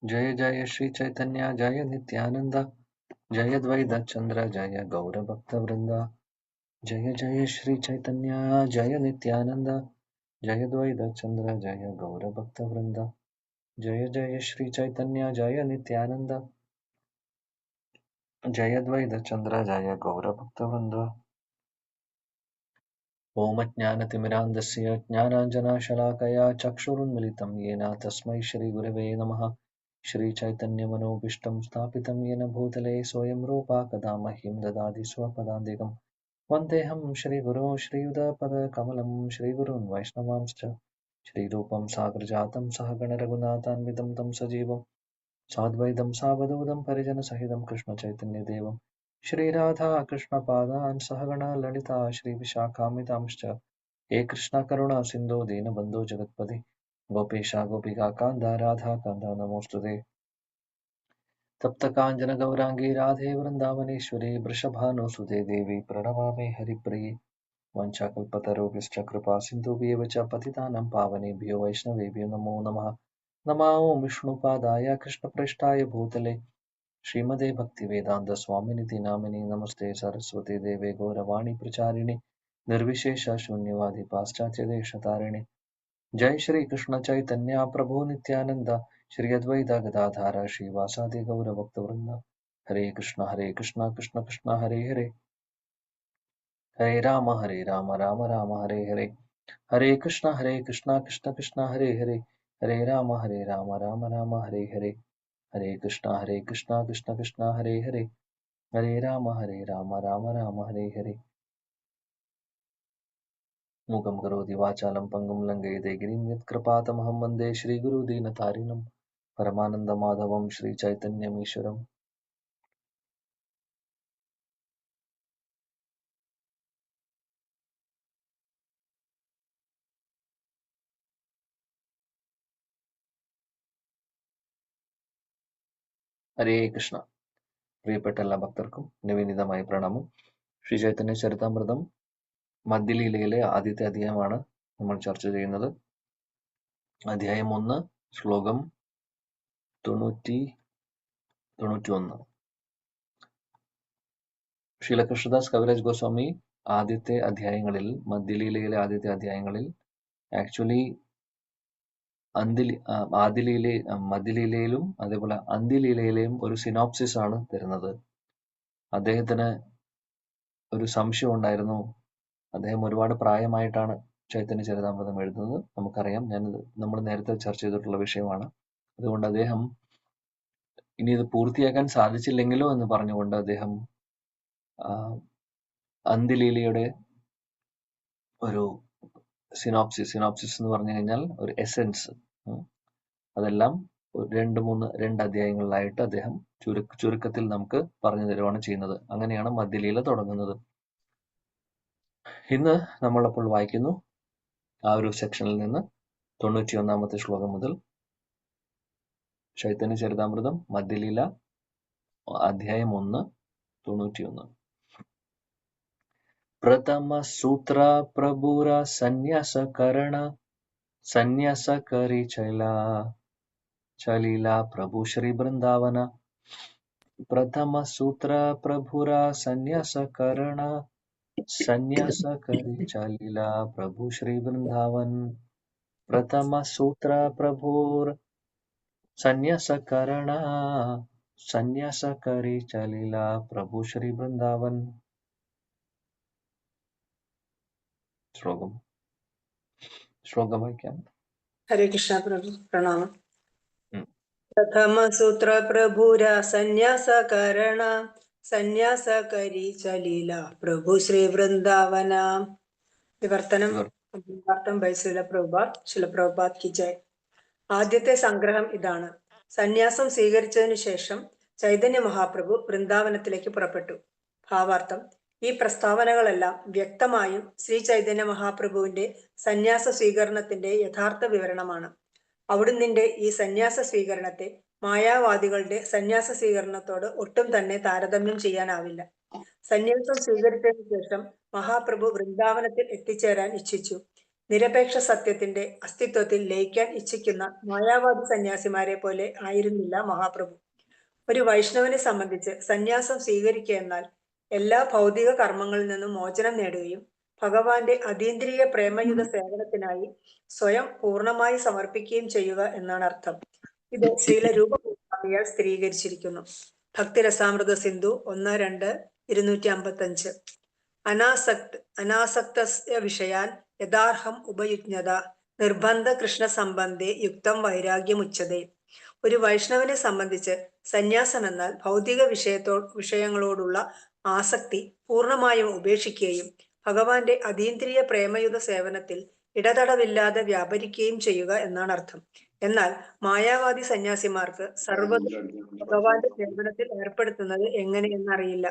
जय जय श्री चैतन्य जय नित्यानंद जय द्वैत चंद्र जय गौर भक्त वृंदा। जय जय श्री चैतन्य जय नित्यानंद जय द्वैत चंद्र जय गौर भक्त वृंदा। जय जय श्री चैतन्य जय नित्यानंद जय द्वैत चंद्र जय गौर भक्त वृंदा। ओम ज्ञानतिमिरान्धस्य ज्ञानाञ्जनशलाकया चक्षुरुन्मिलितं येन तस्मै श्रीगुरवे नमः। श्रीचैतन्यमनोभीष्टं स्थापितं येन भूतले स्वयं रूपा कदा मह्यं ददाति स्वपदान्तिकं। वन्देऽहं श्रीगुरो श्रीयुतपदकमलं श्रीगुरून् वैष्णवांश्च श्रीरूपं साग्रजातं सहगणरघुनाथान्वितं तं सजीवं साद्वैतं सावधूतं परिजनसहितं कृष्णचैतन्यदेवं श्रीराधा कृष्णपादान् सहगणा ललिता श्रीविशाखान्वितांश्च हे कृष्ण करुणा सिन्धो दीनबन्धो जगत्पते गोपेश गोपिकान्त राधाकान्त नमोऽस्तुते। तप्तकाञ्चन गौराङ्गी राधे वृन्दावनेश्वरी वृषभानुसुते देवी प्रणमामि हरिप्रिये। वञ्चाकल्पतरुभ्यश्च कृपा सिन्धुभ्येव च पतितानां पावनेभ्यो वैष्णवेभ्यो नमो नमः। नमो विष्णुपादाय कृष्णप्रेष्ठाय भूतले श्रीमते भक्तिवेदांत स्वामिनिति नामिने नमस्ते सरस्वती देवे गौरवाणी प्रचारिणे निर्विशेष शून्यवादी पाश्चात्य देशतारिणे। जय श्री कृष्ण चैतन्य प्रभु नित्यानंद श्री अद्वैत गदाधार श्रीवासादि गौर भक्तवृंद। हरे कृष्ण कृष्ण कृष्ण हरे हरे हरे राम राम राम हरे हरे। हरे कृष्ण कृष्ण कृष्ण हरे हरे हरे राम राम राम हरे हरे। हरे कृष्ण कृष्ण कृष्ण हरे हरे हरे राम राम राम हरे हरे। मूकं करोति वाचालं पङ्गुं लङ्घयते गिरिं यत्कृपातमहं वन्दे श्रीगुरुदीनतारिणं परमानन्दमाधवं श्रीचैतन्यमीश्वरम्। ഹരേ കൃഷ്ണ. പ്രിയപ്പെട്ട എല്ലാ ഭക്തർക്കും നിവേദിതമായ പ്രണാമം. ശ്രീ ചൈതന്യ ചരിതാമൃതം മധ്യലീലയിലെ ആദ്യത്തെ അധ്യായമാണ് നമ്മൾ ചർച്ച ചെയ്യുന്നത്. അധ്യായം 1, ശ്ലോകം 91. ശ്രീല കൃഷ്ണദാസ് കവിരാജ് ഗോസ്വാമി ആദ്യത്തെ അധ്യായങ്ങളിൽ, മധ്യലീലയിലെ ആദ്യത്തെ അധ്യായങ്ങളിൽ ആക്ച്വലി മധ്യലീലയിലും അതേപോലെ അന്ത്യലീലയിലെയും ഒരു സിനോപ്സിസ് ആണ് തരുന്നത്. അദ്ദേഹത്തിന് ഒരു സംശയം ഉണ്ടായിരുന്നു. അദ്ദേഹം ഒരുപാട് പ്രായമായിട്ടാണ് ചൈതന്യ ചരിതാമൃതം എഴുതുന്നത്, നമുക്കറിയാം. നമ്മൾ നേരത്തെ ചർച്ച ചെയ്തിട്ടുള്ള വിഷയമാണ്. അതുകൊണ്ട് അദ്ദേഹം ഇനി ഇത് പൂർത്തിയാക്കാൻ സാധിച്ചില്ലെങ്കിലോ എന്ന് പറഞ്ഞുകൊണ്ട് അദ്ദേഹം അന്ത്യലീലയുടെ ഒരു സിനോപ്സിസ് എന്ന് പറഞ്ഞു കഴിഞ്ഞാൽ ഒരു എസെൻസ്, അതെല്ലാം രണ്ട് അധ്യായങ്ങളിലായിട്ട് അദ്ദേഹം ചുരുക്കത്തിൽ നമുക്ക് പറഞ്ഞു തരുവാണ് ചെയ്യുന്നത്. അങ്ങനെയാണ് മധ്യലീല തുടങ്ങുന്നത്. ഇന്ന് നമ്മളപ്പോൾ വായിക്കുന്നു ആ ഒരു സെക്ഷനിൽ നിന്ന് 91-ാമത്തെ ശ്ലോകം മുതൽ. ചൈതന്യ ചരിതാമൃതം മധ്യലീല അധ്യായം 1, 91. പ്രഥമ സൂത്ര പ്രഭുര സന്യാസ കരി ചലീല പ്രഭു ശ്രീ വൃന്ദാവന. പ്രഥമ സൂത്ര പ്രഭുര സന്യാസ കരി ചലീല പ്രഭു ശ്രീ വൃന്ദാവൻ. പ്രഥമ സൂത്ര പ്രഭുർ സന്യാസ കരി ചലീല പ്രഭു ശ്രീ വൃന്ദാവൻ. ശ്ലോകം വായിക്കാം. ഹരേ കൃഷ്ണ പ്രഭു പ്രണാമം. പ്രഥമ സൂത്ര പ്രഭുര സന്യാസ കരി ചലീല പ്രഭു ശ്രീ വൃന്ദാവന. വിവർത്തനം ബൈ ശില പ്രഭുപാദ് കി ജയ്. ആദ്യത്തെ സംഗ്രഹം ഇതാണ്. സന്യാസം സ്വീകരിച്ചതിനു ശേഷം ചൈതന്യ മഹാപ്രഭു വൃന്ദാവനത്തിലേക്ക് പുറപ്പെട്ടു. ഭാവാർത്ഥം: ഈ പ്രസ്താവനകളെല്ലാം വ്യക്തമായും ശ്രീ ചൈതന്യ മഹാപ്രഭുവിന്റെ സന്യാസ സ്വീകരണത്തിന്റെ യഥാർത്ഥ വിവരണമാണ്. അവിടുന്നിന്റെ ഈ സന്യാസ സ്വീകരണത്തെ മായാവാദികളുടെ സന്യാസ സ്വീകരണത്തോട് ഒട്ടും തന്നെ താരതമ്യം ചെയ്യാനാവില്ല. സന്യാസം സ്വീകരിച്ചതിനു ശേഷം മഹാപ്രഭു വൃന്ദാവനത്തിൽ എത്തിച്ചേരാൻ ഇച്ഛിച്ചു. നിരപേക്ഷ സത്യത്തിന്റെ അസ്തിത്വത്തിൽ ലയിക്കാൻ ഇച്ഛിക്കുന്ന മായാവാദി സന്യാസിമാരെ പോലെ ആയിരുന്നില്ല മഹാപ്രഭു. ഒരു വൈഷ്ണവനെ സംബന്ധിച്ച് സന്യാസം സ്വീകരിക്കുക എന്നാൽ എല്ലാ ഭൗതിക കർമ്മങ്ങളിൽ നിന്നും മോചനം നേടുകയും ഭഗവാന്റെ അതീന്ദ്രിയ പ്രേമയുത സേവനത്തിനായി സ്വയം പൂർണ്ണമായി സമർപ്പിക്കുകയും ചെയ്യുക എന്നാണ് അർത്ഥം. ഇത് ശ്രീല രൂപഗോസ്വാമിയാൽ സ്ഥിരീകരിച്ചിരിക്കുന്നു. ഭക്തിരസാമൃത സിന്ധു 1-2 255. അനാസക്തസ്യ വിഷയാൻ യഥാർഹം ഉപയുജ്ഞത നിർബന്ധ കൃഷ്ണ സംബന്ധേ യുക്തം വൈരാഗ്യമുച്ചതേ. ഒരു വൈഷ്ണവനെ സംബന്ധിച്ച് സന്യാസം എന്നാൽ ഭൗതിക വിഷയങ്ങളോടുള്ള ആസക്തി പൂർണ്ണമായും ഉപേക്ഷിക്കുകയും ഭഗവാന്റെ അതീന്ദ്രിയ പ്രേമയുത സേവനത്തിൽ ഇടതടവില്ലാതെ വ്യാപരിക്കുകയും ചെയ്യുക എന്നാണ് അർത്ഥം. എന്നാൽ മായാവാദി സന്യാസിമാർക്ക് സർവ്വതും ഭഗവാന്റെ സേവനത്തിൽ ഏർപ്പെടുത്തുന്നത് എങ്ങനെയെന്നറിയില്ല.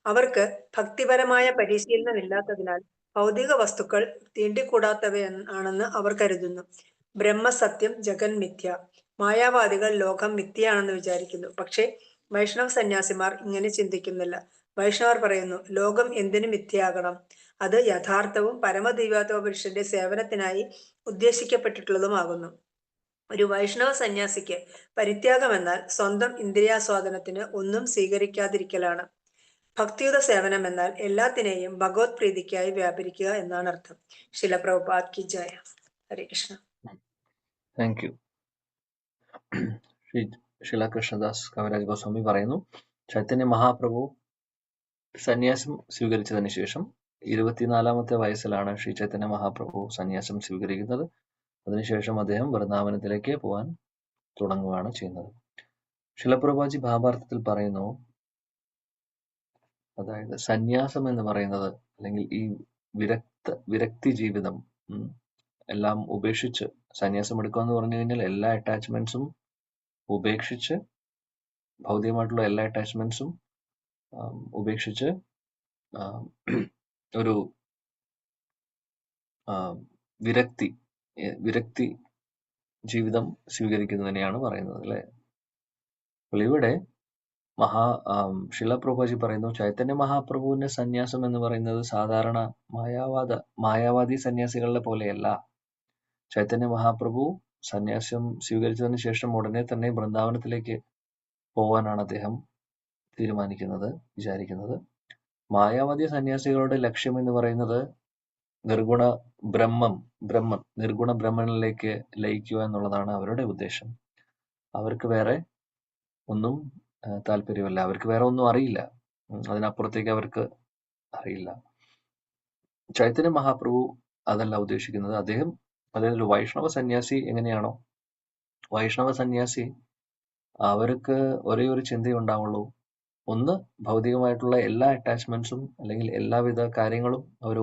അവർക്ക് ഭക്തിപരമായ പരിശീലനമില്ലാത്തതിനാൽ ഭൗതിക വസ്തുക്കൾ തീണ്ടിക്കൂടാത്തവയാണെന്ന് അവർ കരുതുന്നു. ബ്രഹ്മസത്യം ജഗൻ മിഥ്യ. മായാവാദികൾ ലോകം മിഥ്യയാണെന്ന് വിചാരിക്കുന്നു. പക്ഷേ വൈഷ്ണവ സന്യാസിമാർ ഇങ്ങനെ ചിന്തിക്കുന്നില്ല. വൈഷ്ണവർ പറയുന്നു, ലോകം എന്തിനു മിഥ്യയാകണം? അത് യഥാർത്ഥവും പരമദിവ്യാത്മ പുരുഷന്റെ സേവനത്തിനായി ഉദ്ദേശിക്കപ്പെട്ടിട്ടുള്ളതുമാകുന്നു. ഒരു വൈഷ്ണവ സന്യാസിക്ക് പരിത്യാഗമെന്നാൽ സ്വന്തം ഇന്ദ്രിയാസ്വാദനത്തിന് ഒന്നും സ്വീകരിക്കാതിരിക്കലാണ്. ഭക്തിയുത സേവനം എന്നാൽ എല്ലാത്തിനെയും ഭഗവത് പ്രീതിക്കായി വ്യാപരിക്കുക എന്നാണ് അർത്ഥം. ശില പ്രഭുപാദ് കി ജയ. ഹരേ കൃഷ്ണ. Thank you. ശ്രീ ശില കൃഷ്ണദാസ് കവിരാജ് ഗോസ്വാമി പറയുന്നു, ചൈതന്യ മഹാപ്രഭു സന്യാസം സ്വീകരിച്ചതിന് ശേഷം 24-ാമത്തെ വയസ്സിലാണ് ശ്രീ ചൈതന്യ മഹാപ്രഭു സന്യാസം സ്വീകരിക്കുന്നത്. അതിനുശേഷം അദ്ദേഹം വൃന്ദാവനത്തിലേക്ക് പോകാൻ തുടങ്ങുകയാണ് ചെയ്യുന്നത്. ശിലപ്രഭുജി ഭാവാർത്ഥത്തിൽ പറയുന്നു, അതായത് സന്യാസം എന്ന് പറയുന്നത് അല്ലെങ്കിൽ ഈ വിരക്തി ജീവിതം എല്ലാം ഉപേക്ഷിച്ച് സന്യാസം എടുക്കുക എന്ന് പറഞ്ഞു കഴിഞ്ഞാൽ എല്ലാ അറ്റാച്ച്മെന്റ്സും ഉപേക്ഷിച്ച്, ഭൗതികമായിട്ടുള്ള എല്ലാ അറ്റാച്ച്മെന്റ്സും ഉപേക്ഷിച്ച് ഒരു വിരക്തി ജീവിതം സ്വീകരിക്കുന്നതിനെയാണ് പറയുന്നത് അല്ലെ. അപ്പോൾ ഇവിടെ ശിലപ്രഭുജി പറയുന്നു, ചൈതന്യ മഹാപ്രഭുവിന്റെ സന്യാസം എന്ന് പറയുന്നത് സാധാരണ മായാവാദി സന്യാസികളുടെ പോലെയല്ല. ചൈതന്യ മഹാപ്രഭു സന്യാസം സ്വീകരിച്ചതിന് ശേഷം ഉടനെ തന്നെ വൃന്ദാവനത്തിലേക്ക് പോവാനാണ് അദ്ദേഹം വിചാരിക്കുന്നത്. മായാവാദി സന്യാസികളുടെ ലക്ഷ്യം എന്ന് പറയുന്നത് നിർഗുണ ബ്രഹ്മനിലേക്ക് ലയിക്കുക എന്നുള്ളതാണ് അവരുടെ ഉദ്ദേശം. അവർക്ക് വേറെ ഒന്നും താല്പര്യമല്ല, അവർക്ക് വേറെ ഒന്നും അറിയില്ല, അതിനപ്പുറത്തേക്ക് അവർക്ക് അറിയില്ല. ചൈതന്യ മഹാപ്രഭു അതല്ല ഉദ്ദേശിക്കുന്നത്. അതായത് ഒരു വൈഷ്ണവ സന്യാസി എങ്ങനെയാണോ, വൈഷ്ണവ സന്യാസി അവർക്ക് ഒരേ ഒരു ചിന്തയേ ഉണ്ടാവുള്ളൂ. ഒന്ന്, ഭൗതികമായിട്ടുള്ള എല്ലാ അറ്റാച്ച്മെന്റ്സും അല്ലെങ്കിൽ എല്ലാവിധ കാര്യങ്ങളും അവർ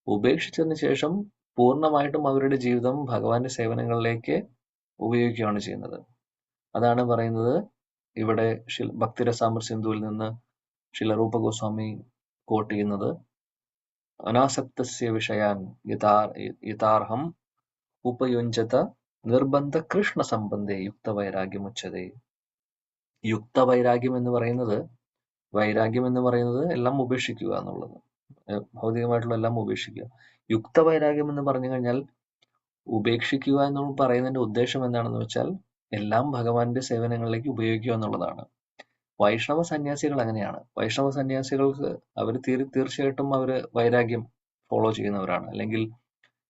ഉപേക്ഷിച്ചതിന് ശേഷം പൂർണ്ണമായിട്ടും അവരുടെ ജീവിതം ഭഗവാന്റെ സേവനങ്ങളിലേക്ക് ഉപയോഗിക്കുകയാണ് ചെയ്യുന്നത്. അതാണ് പറയുന്നത് ഇവിടെ ഭക്തിരസാമൃത സിന്ധുവിൽ നിന്ന് ശില രൂപ ഗോസ്വാമി കോട്ട് ചെയ്യുന്നത്, അനാസക്തസ്യ വിഷയാൻ യഥാർഹം ഉപയുഞ്ജത നിർബന്ധ കൃഷ്ണ സംബന്ധേ യുക്ത വൈരാഗ്യമുച്ചതേ. യുക്ത വൈരാഗ്യം എന്ന് പറയുന്നത് എല്ലാം ഉപേക്ഷിക്കുക എന്നുള്ളത്, ഭൗതികമായിട്ടുള്ള എല്ലാം ഉപേക്ഷിക്കുക. യുക്ത വൈരാഗ്യം എന്ന് പറഞ്ഞു കഴിഞ്ഞാൽ ഉപേക്ഷിക്കുക എന്ന് പറയുന്നതിന്റെ ഉദ്ദേശം എന്താണെന്ന് വെച്ചാൽ എല്ലാം ഭഗവാന്റെ സേവനങ്ങളിലേക്ക് ഉപയോഗിക്കുക എന്നുള്ളതാണ്. വൈഷ്ണവ സന്യാസികൾ അങ്ങനെയാണ്. വൈഷ്ണവ സന്യാസികൾക്ക് അവർ തീർച്ചയായിട്ടും അവര് വൈരാഗ്യം ഫോളോ ചെയ്യുന്നവരാണ്, അല്ലെങ്കിൽ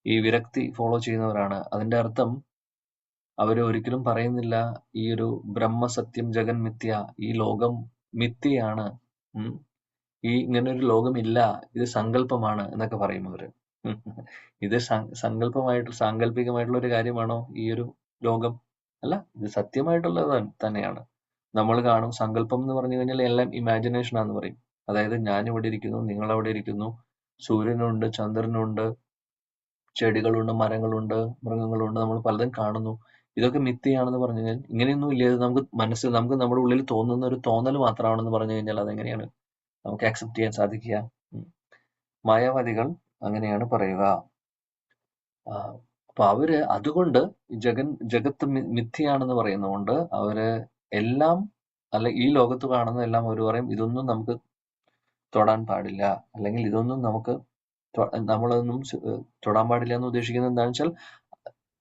ഈ വിരക്തി ഫോളോ ചെയ്യുന്നവരാണ്. അതിന്റെ അർത്ഥം അവര് ഒരിക്കലും പറയുന്നില്ല ഈ ഒരു ബ്രഹ്മസത്യം ജഗൻ മിഥ്യ, ഈ ലോകം മിഥ്യയാണ്, ഇങ്ങനെ ഒരു ലോകമില്ല, ഇത് സങ്കല്പമാണ് എന്നൊക്കെ പറയും അവര്. ഇത് സാങ്കല്പികമായിട്ടുള്ള ഒരു കാര്യമാണോ ഈ ഒരു ലോകം? അല്ല, ഇത് സത്യമായിട്ടുള്ളത് തന്നെയാണ്. നമ്മൾ കാണും, സങ്കല്പം എന്ന് പറഞ്ഞു കഴിഞ്ഞാൽ എല്ലാം ഇമാജിനേഷൻ ആണെന്ന് പറയും. അതായത് ഞാൻ ഇവിടെ ഇരിക്കുന്നു, നിങ്ങൾ അവിടെ ഇരിക്കുന്നു, സൂര്യനുണ്ട്, ചന്ദ്രനുണ്ട്, ചെടികളുണ്ട്, മരങ്ങളുണ്ട്, മൃഗങ്ങളുണ്ട്, നമ്മൾ പലതും കാണുന്നു. ഇതൊക്കെ മിഥ്യയാണെന്ന് പറഞ്ഞു കഴിഞ്ഞാൽ ഇങ്ങനെയൊന്നും ഇല്ല, ഇത് നമുക്ക് നമ്മുടെ ഉള്ളിൽ തോന്നുന്ന ഒരു തോന്നൽ മാത്രമാണെന്ന് പറഞ്ഞു കഴിഞ്ഞാൽ അതെങ്ങനെയാണ് നമുക്ക് ആക്സെപ്റ്റ് ചെയ്യാൻ സാധിക്കുക? മായാവാദികൾ അങ്ങനെയാണ് പറയുക. അപ്പൊ അവര് അതുകൊണ്ട് ജഗത്ത് മിഥ്യയാണെന്ന് പറയുന്നതുകൊണ്ട് അവര് എല്ലാം, അല്ല ഈ ലോകത്ത് കാണുന്നതെല്ലാം അവർ പറയും ഇതൊന്നും നമുക്ക് തൊടാൻ പാടില്ല, അല്ലെങ്കിൽ ഇതൊന്നും നമുക്ക് നമ്മളൊന്നും തൊടാൻ പാടില്ല എന്ന് ഉദ്ദേശിക്കുന്നത് എന്താണെന്ന് വെച്ചാൽ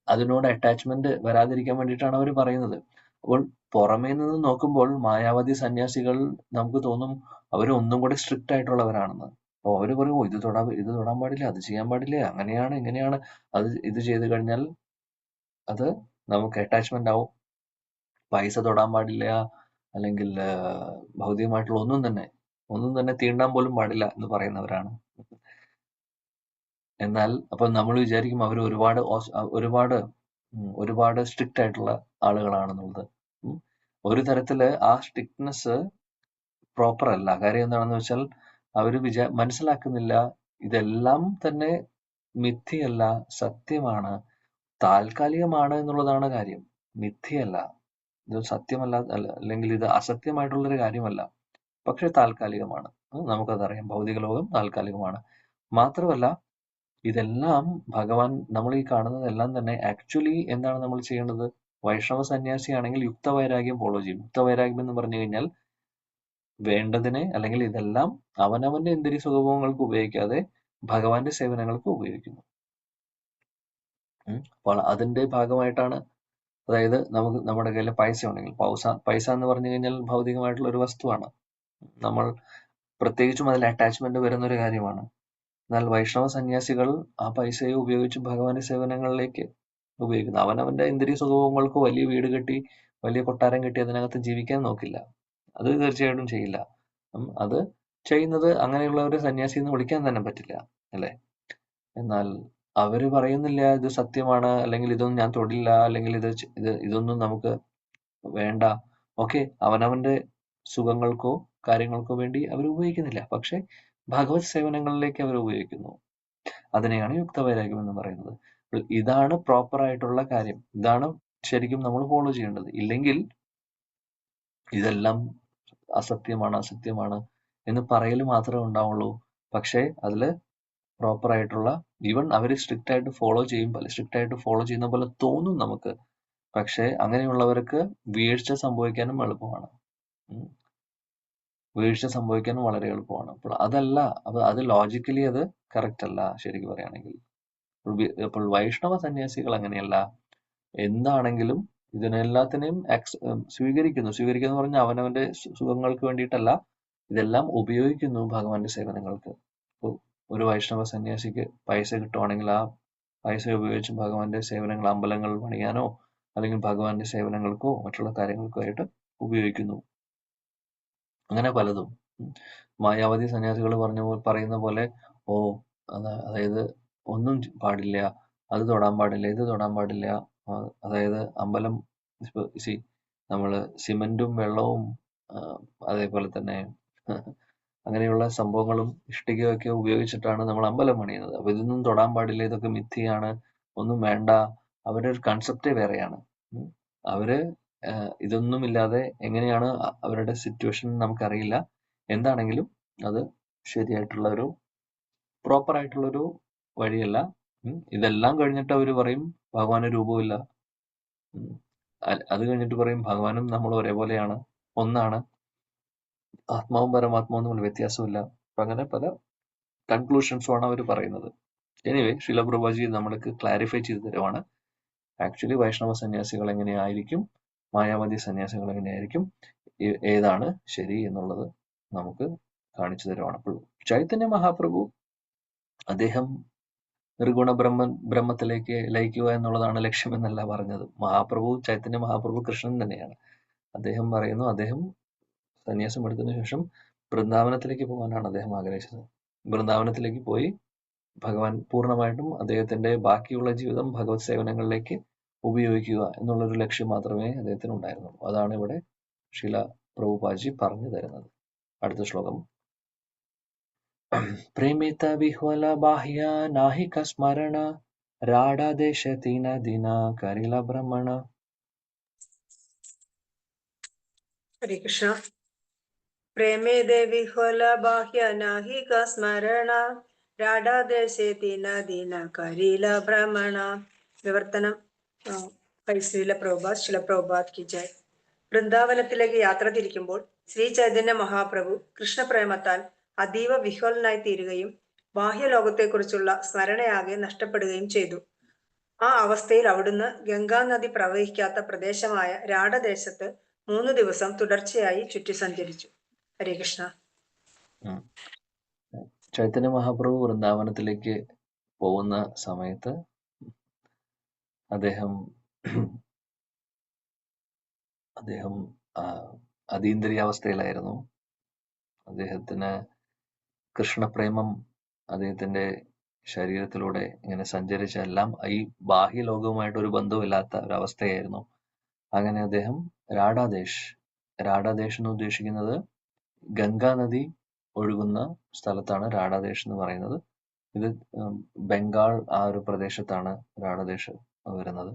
അതിനോട് അറ്റാച്ച്മെന്റ് വരാതിരിക്കാൻ വേണ്ടിയിട്ടാണ് അവർ പറയുന്നത്. അപ്പോൾ പുറമേ നിന്ന് നോക്കുമ്പോൾ മായാവതി സന്യാസികൾ നമുക്ക് തോന്നും അവർ ഒന്നും കൂടെ സ്ട്രിക്റ്റ് ആയിട്ടുള്ളവരാണെന്ന്. അപ്പോൾ അവർ പറയും, ഇത് തൊടാൻ പാടില്ല, അത് ചെയ്യാൻ പാടില്ല, അങ്ങനെയാണ് ഇങ്ങനെയാണ്, ഇത് ചെയ്ത് കഴിഞ്ഞാൽ അത് നമുക്ക് അറ്റാച്ച്മെന്റ് ആവും, പൈസ തൊടാൻ പാടില്ല, അല്ലെങ്കിൽ ഭൗതികമായിട്ടുള്ള ഒന്നും തന്നെ തീണ്ടാൻ പോലും പാടില്ല എന്ന് പറയുന്നവരാണ്. എന്നാൽ അപ്പൊ നമ്മൾ വിചാരിക്കും അവർ ഒരുപാട് സ്ട്രിക്റ്റ് ആയിട്ടുള്ള ആളുകളാണെന്നുള്ളത്. ഒരു തരത്തില് ആ സ്ട്രിക്ട്നെസ് പ്രോപ്പർ അല്ല. കാര്യം എന്താണെന്ന് വെച്ചാൽ അവർ മനസ്സിലാക്കുന്നില്ല ഇതെല്ലാം തന്നെ മിഥ്യയല്ല, സത്യമാണ്, താൽക്കാലികമാണ് എന്നുള്ളതാണ് കാര്യം. മിഥ്യയല്ല, ഇത് സത്യമല്ല, അല്ലെങ്കിൽ ഇത് അസത്യമായിട്ടുള്ളൊരു കാര്യമല്ല, പക്ഷെ താൽക്കാലികമാണ്. നമുക്കതറിയാം, ഭൗതിക ലോകം താൽക്കാലികമാണ്. മാത്രമല്ല ഇതെല്ലാം ഭഗവാൻ, നമ്മൾ ഈ കാണുന്നതെല്ലാം തന്നെ ആക്ച്വലി എന്താണ് നമ്മൾ ചെയ്യേണ്ടത്? വൈഷ്ണവ സന്യാസിയാണെങ്കിൽ യുക്തവൈരാഗ്യം ഫോളോ ചെയ്യും. യുക്തവൈരാഗ്യം എന്ന് പറഞ്ഞു കഴിഞ്ഞാൽ വേണ്ടതിനെ, അല്ലെങ്കിൽ ഇതെല്ലാം അവനവന്റെ ഇന്ദ്രിയ സുഖഭോഗങ്ങൾക്ക് ഉപയോഗിക്കാതെ ഭഗവാന്റെ സേവനങ്ങൾക്ക് ഉപയോഗിക്കുന്നു. അപ്പോൾ അതിന്റെ ഭാഗമായിട്ടാണ്, അതായത് നമ്മുടെ കയ്യിൽ പൈസ ഉണ്ടെങ്കിൽ, പൈസ എന്ന് പറഞ്ഞു കഴിഞ്ഞാൽ ഭൗതികമായിട്ടുള്ള ഒരു വസ്തുവാണ്. നമ്മൾ പ്രത്യേകിച്ചും അതിൽ അറ്റാച്ച്മെന്റ് വരുന്ന ഒരു കാര്യമാണ്. എന്നാൽ വൈഷ്ണവ സന്യാസികൾ ആ പൈസയെ ഉപയോഗിച്ച് ഭഗവാന്റെ സേവനങ്ങളിലേക്ക് ഉപയോഗിക്കുന്നു. അവനവന്റെ ഇന്ദ്രിയ സുഖഭോഗങ്ങൾക്ക് വലിയ വീട് കെട്ടി, വലിയ കൊട്ടാരം കെട്ടി അതിനകത്ത് ജീവിക്കാൻ നോക്കില്ല. അത് തീർച്ചയായിട്ടും ചെയ്യില്ല. അത് ചെയ്യുന്നത് അങ്ങനെയുള്ള ഒരു സന്യാസി എന്ന് വിളിക്കാൻ തന്നെ പറ്റില്ല, അല്ലെ? എന്നാൽ അവര് പറയുന്നില്ല ഇത് സത്യമാണ്, അല്ലെങ്കിൽ ഇതൊന്നും ഞാൻ തൊടില്ല, അല്ലെങ്കിൽ ഇതൊന്നും നമുക്ക് വേണ്ട. ഓക്കെ, അവനവന്റെ സുഖങ്ങൾക്കോ കാര്യങ്ങൾക്കോ വേണ്ടി അവർ ഉപയോഗിക്കുന്നില്ല, പക്ഷെ ഭഗവത് സേവനങ്ങളിലേക്ക് അവർ ഉപയോഗിക്കുന്നു. അതിനെയാണ് യുക്തവൈരാഗ്യം എന്ന് പറയുന്നത്. ഇതാണ് പ്രോപ്പർ ആയിട്ടുള്ള കാര്യം. ഇതാണ് ശരിക്കും നമ്മൾ ഫോളോ ചെയ്യേണ്ടത്. ഇല്ലെങ്കിൽ ഇതെല്ലാം അസത്യമാണ് എന്ന് പറയൽ മാത്രമേ ഉണ്ടാവുള്ളൂ. പക്ഷെ അതില് പ്രോപ്പർ ആയിട്ടുള്ള, ഈവൻ അവർ സ്ട്രിക്റ്റ് ആയിട്ട് ഫോളോ ചെയ്യുന്ന പോലെ തോന്നും നമുക്ക്. പക്ഷെ അങ്ങനെയുള്ളവർക്ക് വീഴ്ച സംഭവിക്കാനും എളുപ്പമാണ്. വളരെ എളുപ്പമാണ്. അപ്പോൾ അത് ലോജിക്കലി അത് കറക്റ്റ് അല്ല ശരിക്കും പറയുകയാണെങ്കിൽ. അപ്പോൾ വൈഷ്ണവ സന്യാസികൾ അങ്ങനെയല്ല. എന്താണെങ്കിലും ഇതിനെല്ലാത്തിനെയും സ്വീകരിക്കുന്നു എന്ന് പറഞ്ഞാൽ അവനവന്റെ സുഖങ്ങൾക്ക് വേണ്ടിയിട്ടല്ല, ഇതെല്ലാം ഉപയോഗിക്കുന്നു ഭഗവാന്റെ സേവനങ്ങൾക്ക്. ഒരു വൈഷ്ണവ സന്യാസിക്ക് പൈസ കിട്ടുവാണെങ്കിൽ ആ പൈസ ഉപയോഗിച്ച് ഭഗവാന്റെ സേവനങ്ങൾ, അമ്പലങ്ങൾ പണിയാനോ അല്ലെങ്കിൽ ഭഗവാന്റെ സേവനങ്ങൾക്കോ മറ്റുള്ള കാര്യങ്ങൾക്കോ ആയിട്ട് ഉപയോഗിക്കുന്നു. അങ്ങനെ പലതും. മായാവതി സന്യാസികൾ പറയുന്ന പോലെ, അതായത് ഒന്നും പാടില്ല, അത് തൊടാൻ പാടില്ല, ഇത് തൊടാൻ പാടില്ല. അതായത് അമ്പലം, നമ്മള് സിമന്റും വെള്ളവും അതേപോലെ തന്നെ അങ്ങനെയുള്ള സംഭവങ്ങളും ഇഷ്ടികയൊക്കെ ഉപയോഗിച്ചിട്ടാണ് നമ്മൾ അമ്പലം പണിയുന്നത്. അപ്പൊ ഇതൊന്നും തൊടാൻ പാടില്ല, ഇതൊക്കെ മിഥ്യയാണ്, ഒന്നും വേണ്ട. അവരുടെ ഒരു കൺസെപ്റ്റേ വേറെയാണ്. അവര് ഇതൊന്നുമില്ലാതെ എങ്ങനെയാണ് അവരുടെ സിറ്റുവേഷൻ നമുക്കറിയില്ല. എന്താണെങ്കിലും അത് ശരിയായിട്ടുള്ള ഒരു പ്രോപ്പർ ആയിട്ടുള്ളൊരു വഴിയല്ല. ഇതെല്ലാം കഴിഞ്ഞിട്ട് അവര് പറയും ഭഗവാന് രൂപമില്ല. അത് കഴിഞ്ഞിട്ട് പറയും ഭഗവാനും നമ്മൾ ഒരേപോലെയാണ്, ഒന്നാണ്, ആത്മാവും പരമാത്മാവും തമ്മിൽ വ്യത്യാസമില്ല. അപ്പൊ അങ്ങനെ പല കൺക്ലൂഷൻസുമാണ് അവർ പറയുന്നത്. എനിവേ, ശ്രീല പ്രഭുജി നമ്മൾക്ക് ക്ലാരിഫൈ ചെയ്തു തരുവാണ് ആക്ച്വലി വൈഷ്ണവ സന്യാസികൾ എങ്ങനെയായിരിക്കും, മായാവതി സന്യാസികൾ എങ്ങനെയായിരിക്കും, ഏതാണ് ശരി എന്നുള്ളത് നമുക്ക് കാണിച്ചു തരുവാണ്. അപ്പോൾ ചൈതന്യ മഹാപ്രഭു അദ്ദേഹം നിർഗുണ ബ്രഹ്മത്തിലേക്ക് ലയിക്കുക എന്നുള്ളതാണ് ലക്ഷ്യമെന്നല്ല പറഞ്ഞത്. ചൈതന്യ മഹാപ്രഭു കൃഷ്ണൻ തന്നെയാണ്. അദ്ദേഹം പറയുന്നു, അദ്ദേഹം സന്യാസം എടുത്തതിനു ശേഷം വൃന്ദാവനത്തിലേക്ക് പോകാനാണ് അദ്ദേഹം ആഗ്രഹിച്ചത്. വൃന്ദാവനത്തിലേക്ക് പോയി ഭഗവാൻ പൂർണ്ണമായിട്ടും അദ്ദേഹത്തിന്റെ ബാക്കിയുള്ള ജീവിതം ഭഗവത് സേവനങ്ങളിലേക്ക് ഉപയോഗിക്കുക എന്നുള്ളൊരു ലക്ഷ്യം മാത്രമേ അദ്ദേഹത്തിന് ഉണ്ടായിരുന്നുള്ളൂ. അതാണ് ഇവിടെ ശ്രീല പ്രഭുപാദജി പറഞ്ഞു തരുന്നത്. അടുത്ത ശ്ലോകം. പ്രേമിത വിഹ്വല ബാഹ്യ നാഹിക സ്മരണ രാഡാദേശ തീന ദിന കരില ബ്രഹ്മണ. ഹരേ കൃഷ്ണ. പ്രേമേദേ വിഹ്വല ബാഹ്യ നാഹിക സ്മരണ രാഡാദേശേ തീന ദിന കരില ഭ്രമണ. വിവർത്തനം ശ്രീല പ്രഭുപാദ് കി ജയ്. വൃന്ദാവനത്തിലേക്ക് യാത്ര തിരിക്കുമ്പോൾ ശ്രീ ചൈതന്യ മഹാപ്രഭു കൃഷ്ണപ്രേമത്താൽ അതീവ വിഹ്വലനായി തീരുകയും ബാഹ്യലോകത്തെക്കുറിച്ചുള്ള സ്മരണയാകെ നഷ്ടപ്പെടുകയും ചെയ്തു. ആ അവസ്ഥയിൽ അവിടുന്ന് ഗംഗാനദി പ്രവഹിക്കാത്ത പ്രദേശമായ രാഢദേശത്ത് 3 ദിവസം തുടർച്ചയായി ചുറ്റി സഞ്ചരിച്ചു. ഹരേ കൃഷ്ണ. ഉം. ചൈതന്യ മഹാപ്രഭു വൃന്ദാവനത്തിലേക്ക് പോകുന്ന സമയത്ത് അദ്ദേഹം അതീന്ദ്രിയാവസ്ഥയിലായിരുന്നു. അദ്ദേഹത്തിന് കൃഷ്ണപ്രേമം അദ്ദേഹത്തിന്റെ ശരീരത്തിലൂടെ ഇങ്ങനെ സഞ്ചരിച്ച എല്ലാം ഈ ബാഹ്യ ലോകവുമായിട്ട് ഒരു ബന്ധവുമില്ലാത്ത ഒരവസ്ഥയായിരുന്നു. അങ്ങനെ അദ്ദേഹം രാഢാദേശ് എന്ന് ഉദ്ദേശിക്കുന്നത് ഗംഗാ നദി ഒഴുകുന്ന സ്ഥലത്താണ് രാഢാദേശ് എന്ന് പറയുന്നത്. ഇത് ബംഗാൾ ആ ഒരു പ്രദേശത്താണ് രാഢാദേശ് വരുന്നത്.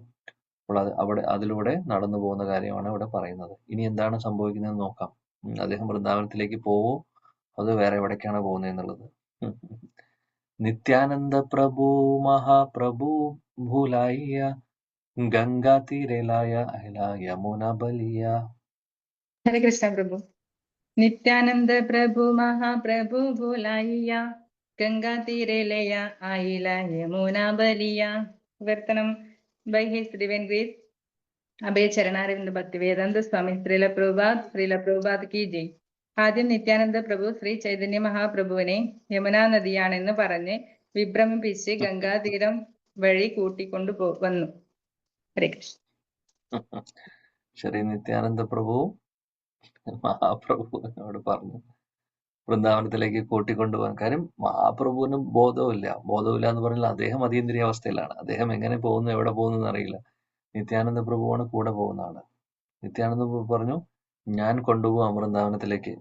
അപ്പോൾ അതിലൂടെ നടന്നു പോകുന്ന കാര്യമാണ് ഇവിടെ പറയുന്നത്. ഇനി എന്താണ് സംഭവിക്കുന്നത് നോക്കാം. അദ്ദേഹം വൃന്ദാവനത്തിലേക്ക് പോവോ അത് വേറെ എവിടേക്കാണ് പോകുന്നത് എന്നുള്ളത്. നിത്യാനന്ദ പ്രഭു മഹാപ്രഭു ഭൂലായ ഗംഗാ തീരലായ അഹല യമുന ബലിയ. ഹരേ കൃഷ്ണ പ്രഭു. നിത്യാനന്ദ പ്രഭു മഹാപ്രഭു ഭൂലായ ഗംഗാ തീരലയ ആയില യമുന ബലിയ. വിവർത്തനം ബൈ ഹിസ് ഡിവൈൻ ഗ്രേസ് അഭയ ചരണാരവിന്ദ ഭക്തിവേദാന്ത സ്വാമി ശ്രീല പ്രഭുപാദ് കി ജയ്. ആദ്യം നിത്യാനന്ദ പ്രഭു ശ്രീ ചൈതന്യ മഹാപ്രഭുവിനെ യമുനാ നദിയാണെന്ന് പറഞ്ഞ് വിഭ്രമിപ്പിച്ച് ഗംഗാതീരം വഴി കൂട്ടിക്കൊണ്ടു വന്നു. ഹരേ കൃഷ്ണ. ശ്രീ നിത്യാനന്ദ പ്രഭു മഹാപ്രഭുവിനോട് പറഞ്ഞു വൃന്ദാവനത്തിലേക്ക് കൂട്ടിക്കൊണ്ടുപോകാൻ. കാര്യം മഹാപ്രഭുവിന് ബോധമില്ല എന്ന് പറഞ്ഞാൽ അദ്ദേഹം അതീന്ദ്രിയ അവസ്ഥയിലാണ്. അദ്ദേഹം എങ്ങനെ പോകുന്നു എവിടെ പോകുന്നു എന്നറിയില്ല. നിത്യാനന്ദ പ്രഭുവാണ് കൂടെ പോകുന്ന ആള്. നിത്യാനന്ദ പ്രഭു പറഞ്ഞു ഞാൻ കൊണ്ടുപോകാം വൃന്ദാവനത്തിലേക്ക്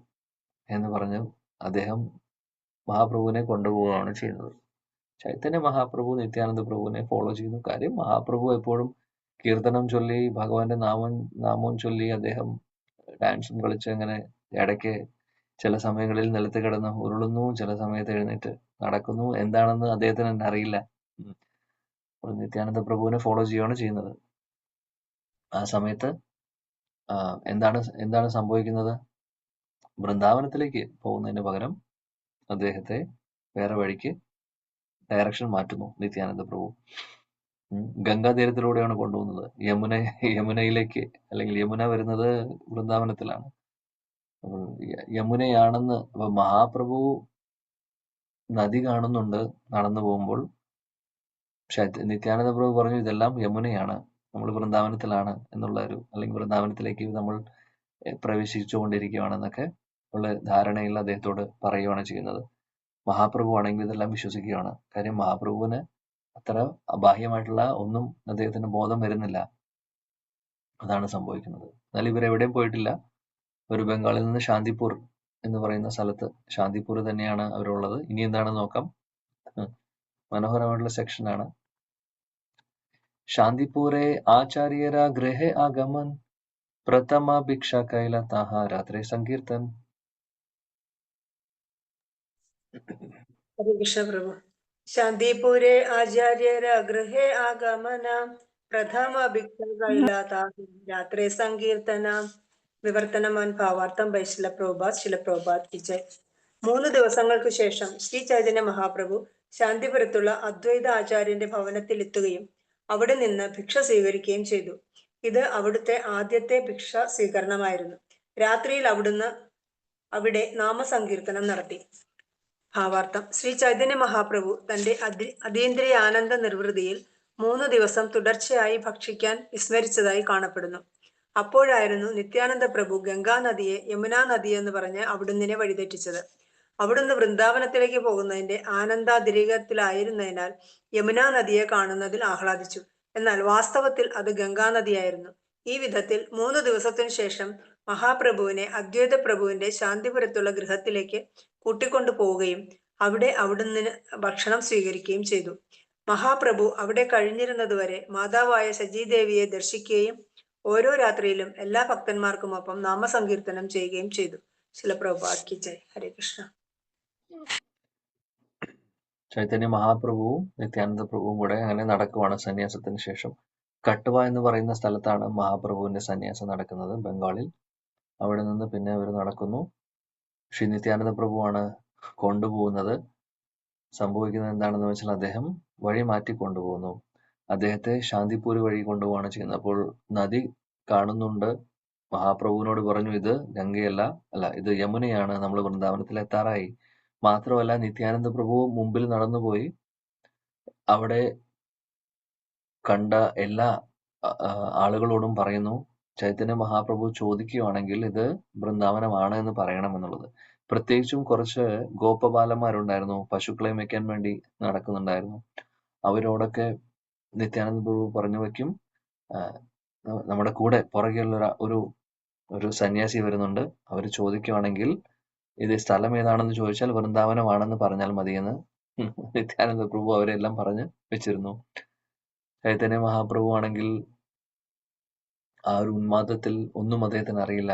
എന്ന് പറഞ്ഞു അദ്ദേഹം മഹാപ്രഭുവിനെ കൊണ്ടുപോവുകയാണ് ചെയ്യുന്നത്. ചൈതന്യ മഹാപ്രഭു നിത്യാനന്ദ പ്രഭുവിനെ ഫോളോ ചെയ്യുന്നു. കാര്യം മഹാപ്രഭു എപ്പോഴും കീർത്തനം ചൊല്ലി ഭഗവാന്റെ നാമവും ചൊല്ലി അദ്ദേഹം ഡാൻസും കളിച്ച് അങ്ങനെ ഇടയ്ക്ക് ചില സമയങ്ങളിൽ നിലത്ത് കിടന്ന് ഉരുളുന്നു, ചില സമയത്ത് എഴുന്നേറ്റ് നടക്കുന്നു. എന്താണെന്ന് അദ്ദേഹത്തിന് തന്നെ അറിയില്ല. നിത്യാനന്ദ പ്രഭുവിനെ ഫോളോ ചെയ്യുകയാണ് ചെയ്യുന്നത്. ആ സമയത്ത് എന്താണ് സംഭവിക്കുന്നത്? വൃന്ദാവനത്തിലേക്ക് പോകുന്നതിന് പകരം അദ്ദേഹത്തെ വേറെ വഴിക്ക് ഡയറക്ഷൻ മാറ്റുന്നു നിത്യാനന്ദ പ്രഭു. ഗംഗാതീരത്തിലൂടെയാണ് കൊണ്ടുപോകുന്നത്. യമുനയിലേക്ക്, അല്ലെങ്കിൽ യമുന വരുന്നത് വൃന്ദാവനത്തിലാണ്. അപ്പോൾ യമുനയാണെന്ന് അപ്പൊ മഹാപ്രഭു നദി കാണുന്നുണ്ട് നടന്നു പോകുമ്പോൾ. പക്ഷെ നിത്യാനന്ദ പ്രഭു പറഞ്ഞു ഇതെല്ലാം യമുനയാണ്, നമ്മൾ വൃന്ദാവനത്തിലാണ് എന്നുള്ള അല്ലെങ്കിൽ വൃന്ദാവനത്തിലേക്ക് നമ്മൾ പ്രവേശിച്ചുകൊണ്ടിരിക്കുകയാണെന്നൊക്കെ ഉള്ള ധാരണയിൽ അദ്ദേഹത്തോട് പറയുകയാണ് ചെയ്യുന്നത്. മഹാപ്രഭു ആണെങ്കിൽ ഇതെല്ലാം വിശ്വസിക്കുകയാണ്. കാര്യം മഹാപ്രഭുവിന് അത്ര അബാഹ്യമായിട്ടുള്ള ഒന്നും അദ്ദേഹത്തിന് ബോധം വരുന്നില്ല. അതാണ് സംഭവിക്കുന്നത്. എന്നാൽ ഇവരെവിടെയും പോയിട്ടില്ല. ഒരു ബംഗാളിൽ നിന്ന് ശാന്തിപൂർ എന്ന് പറയുന്ന സ്ഥലത്ത്, ശാന്തിപൂർ തന്നെയാണ് അവരുള്ളത്. ഇനി എന്താണെന്ന് നോക്കാം. മനോഹരമായിട്ടുള്ള സെക്ഷനാണ്. ശാന്തിപൂരെ ആചാര്യര ഗൃഹേ ആഗമൻ പ്രഥമ ഭിക്ഷ കൈല താഹ രാത്രി സങ്കീർത്തൻ. ഹരേ കൃഷ്ണ പ്രഭു. ശാന്തിപൂരെ ആചാര്യര ഗൃഹേ ആഗമന പ്രഥമ ഭിക്ഷ കൈല താഹ രാത്രി സങ്കീർത്തന. വിവർത്തനം ഭാവാർത്ഥം ബൈ ശില പ്രഭുപാദ് കി ജയ്. 3 ദിവസങ്ങൾക്ക് ശേഷം ശ്രീ ചൈതന്യ മഹാപ്രഭു ശാന്തിപുരത്തുള്ള അദ്വൈത ആചാര്യന്റെ ഭവനത്തിൽ എത്തുകയും അവിടെ നിന്ന് ഭിക്ഷ സ്വീകരിക്കുകയും ചെയ്തു. ഇത് അവിടുത്തെ ആദ്യത്തെ ഭിക്ഷ സ്വീകരണമായിരുന്നു. രാത്രിയിൽ അവിടുന്ന് അവിടെ നാമസങ്കീർത്തനം നടത്തി. ഭാവാർത്ഥം ശ്രീ ചൈതന്യ മഹാപ്രഭു തന്റെ അതീന്ദ്രിയ ആനന്ദ നിർവൃതിയിൽ 3 ദിവസം തുടർച്ചയായി ഭക്ഷിക്കാൻ വിസ്മരിച്ചതായി കാണപ്പെടുന്നു. അപ്പോഴായിരുന്നു നിത്യാനന്ദ പ്രഭു ഗംഗാ നദിയെ യമുനാ നദി എന്ന് പറഞ്ഞ് അവിടുന്നിനെ വഴിതെറ്റിച്ചത്. അവിടുന്ന് വൃന്ദാവനത്തിലേക്ക് പോകുന്നതിന്റെ ആനന്ദാതിരേകത്തിലായിരുന്നതിനാൽ യമുനാ നദിയെ കാണുന്നതിൽ ആഹ്ലാദിച്ചു. എന്നാൽ വാസ്തവത്തിൽ അത് ഗംഗാ നദിയായിരുന്നു. ഈ വിധത്തിൽ 3 ദിവസത്തിനു ശേഷം മഹാപ്രഭുവിനെ അദ്വൈത പ്രഭുവിന്റെ ശാന്തിപുരത്തുള്ള ഗൃഹത്തിലേക്ക് കൂട്ടിക്കൊണ്ടു പോവുകയും അവിടെ അവിടുന്ന് ഭക്ഷണം സ്വീകരിക്കുകയും ചെയ്തു. മഹാപ്രഭു അവിടെ കഴിഞ്ഞിരുന്നതുവരെ മാതാവായ സജീദേവിയെ ദർശിക്കുകയും ഓരോ രാത്രിയിലും എല്ലാ ഭക്തന്മാർക്കുമൊപ്പം നാമസങ്കീർത്തനം ചെയ്യുകയും ചെയ്തു. ശില പ്രഭുപാദ് കി ജയ്. ഹരേ കൃഷ്ണ. ചൈതന്യ മഹാപ്രഭുവും നിത്യാനന്ദ പ്രഭുവും കൂടെ അങ്ങനെ നടക്കുവാണ് സന്യാസത്തിന് ശേഷം. കട്ടുവ എന്ന് പറയുന്ന സ്ഥലത്താണ് മഹാപ്രഭുവിന്റെ സന്യാസം നടക്കുന്നത്, ബംഗാളിൽ. അവിടെ നിന്ന് പിന്നെ അവർ നടക്കുന്നു. ശ്രീ നിത്യാനന്ദ പ്രഭുവാണ് കൊണ്ടുപോകുന്നത്. സംഭവിക്കുന്നത് എന്താണെന്ന് വെച്ചാൽ അദ്ദേഹം വഴി മാറ്റി കൊണ്ടുപോകുന്നു. അദ്ദേഹത്തെ ശാന്തിപൂര് വഴി കൊണ്ടുപോവാണ് ചെയ്യുന്നത്. അപ്പോൾ നദി കാണുന്നുണ്ട്. മഹാപ്രഭുവിനോട് പറഞ്ഞു, ഇത് ഗംഗയല്ല, അല്ല ഇത് യമുനയാണ്, നമ്മൾ വൃന്ദാവനത്തിൽ എത്താറായി. മാത്രമല്ല നിത്യാനന്ദ പ്രഭു മുമ്പിൽ നടന്നുപോയി അവിടെ കണ്ട എല്ലാ ആളുകളോടും പറയുന്നു, ചൈതന്യ മഹാപ്രഭു ചോദിക്കുകയാണെങ്കിൽ ഇത് വൃന്ദാവനമാണ് എന്ന് പറയണമെന്നുള്ളത്. പ്രത്യേകിച്ചും കുറച്ച് ഗോപബാലന്മാരുണ്ടായിരുന്നു, പശുക്കളെ മേയ്ക്കാൻ വേണ്ടി നടക്കുന്നുണ്ടായിരുന്നു. അവരോടൊക്കെ നിത്യാനന്ദ പ്രഭു പറഞ്ഞു വയ്ക്കും, നമ്മുടെ കൂടെ പുറകെയുള്ള ഒരു സന്യാസി വരുന്നുണ്ട്, അവർ ചോദിക്കുകയാണെങ്കിൽ ഇത് സ്ഥലം ഏതാണെന്ന് ചോദിച്ചാൽ വൃന്ദാവനമാണെന്ന് പറഞ്ഞാൽ മതിയെന്ന് നിത്യാനന്ദ പ്രഭു അവരെല്ലാം പറഞ്ഞ് വെച്ചിരുന്നു. ചൈതന്യ മഹാപ്രഭു ആണെങ്കിൽ ആ ഒരു ഉന്മാദത്തിൽ ഒന്നും അദ്ദേഹത്തിന് അറിയില്ല.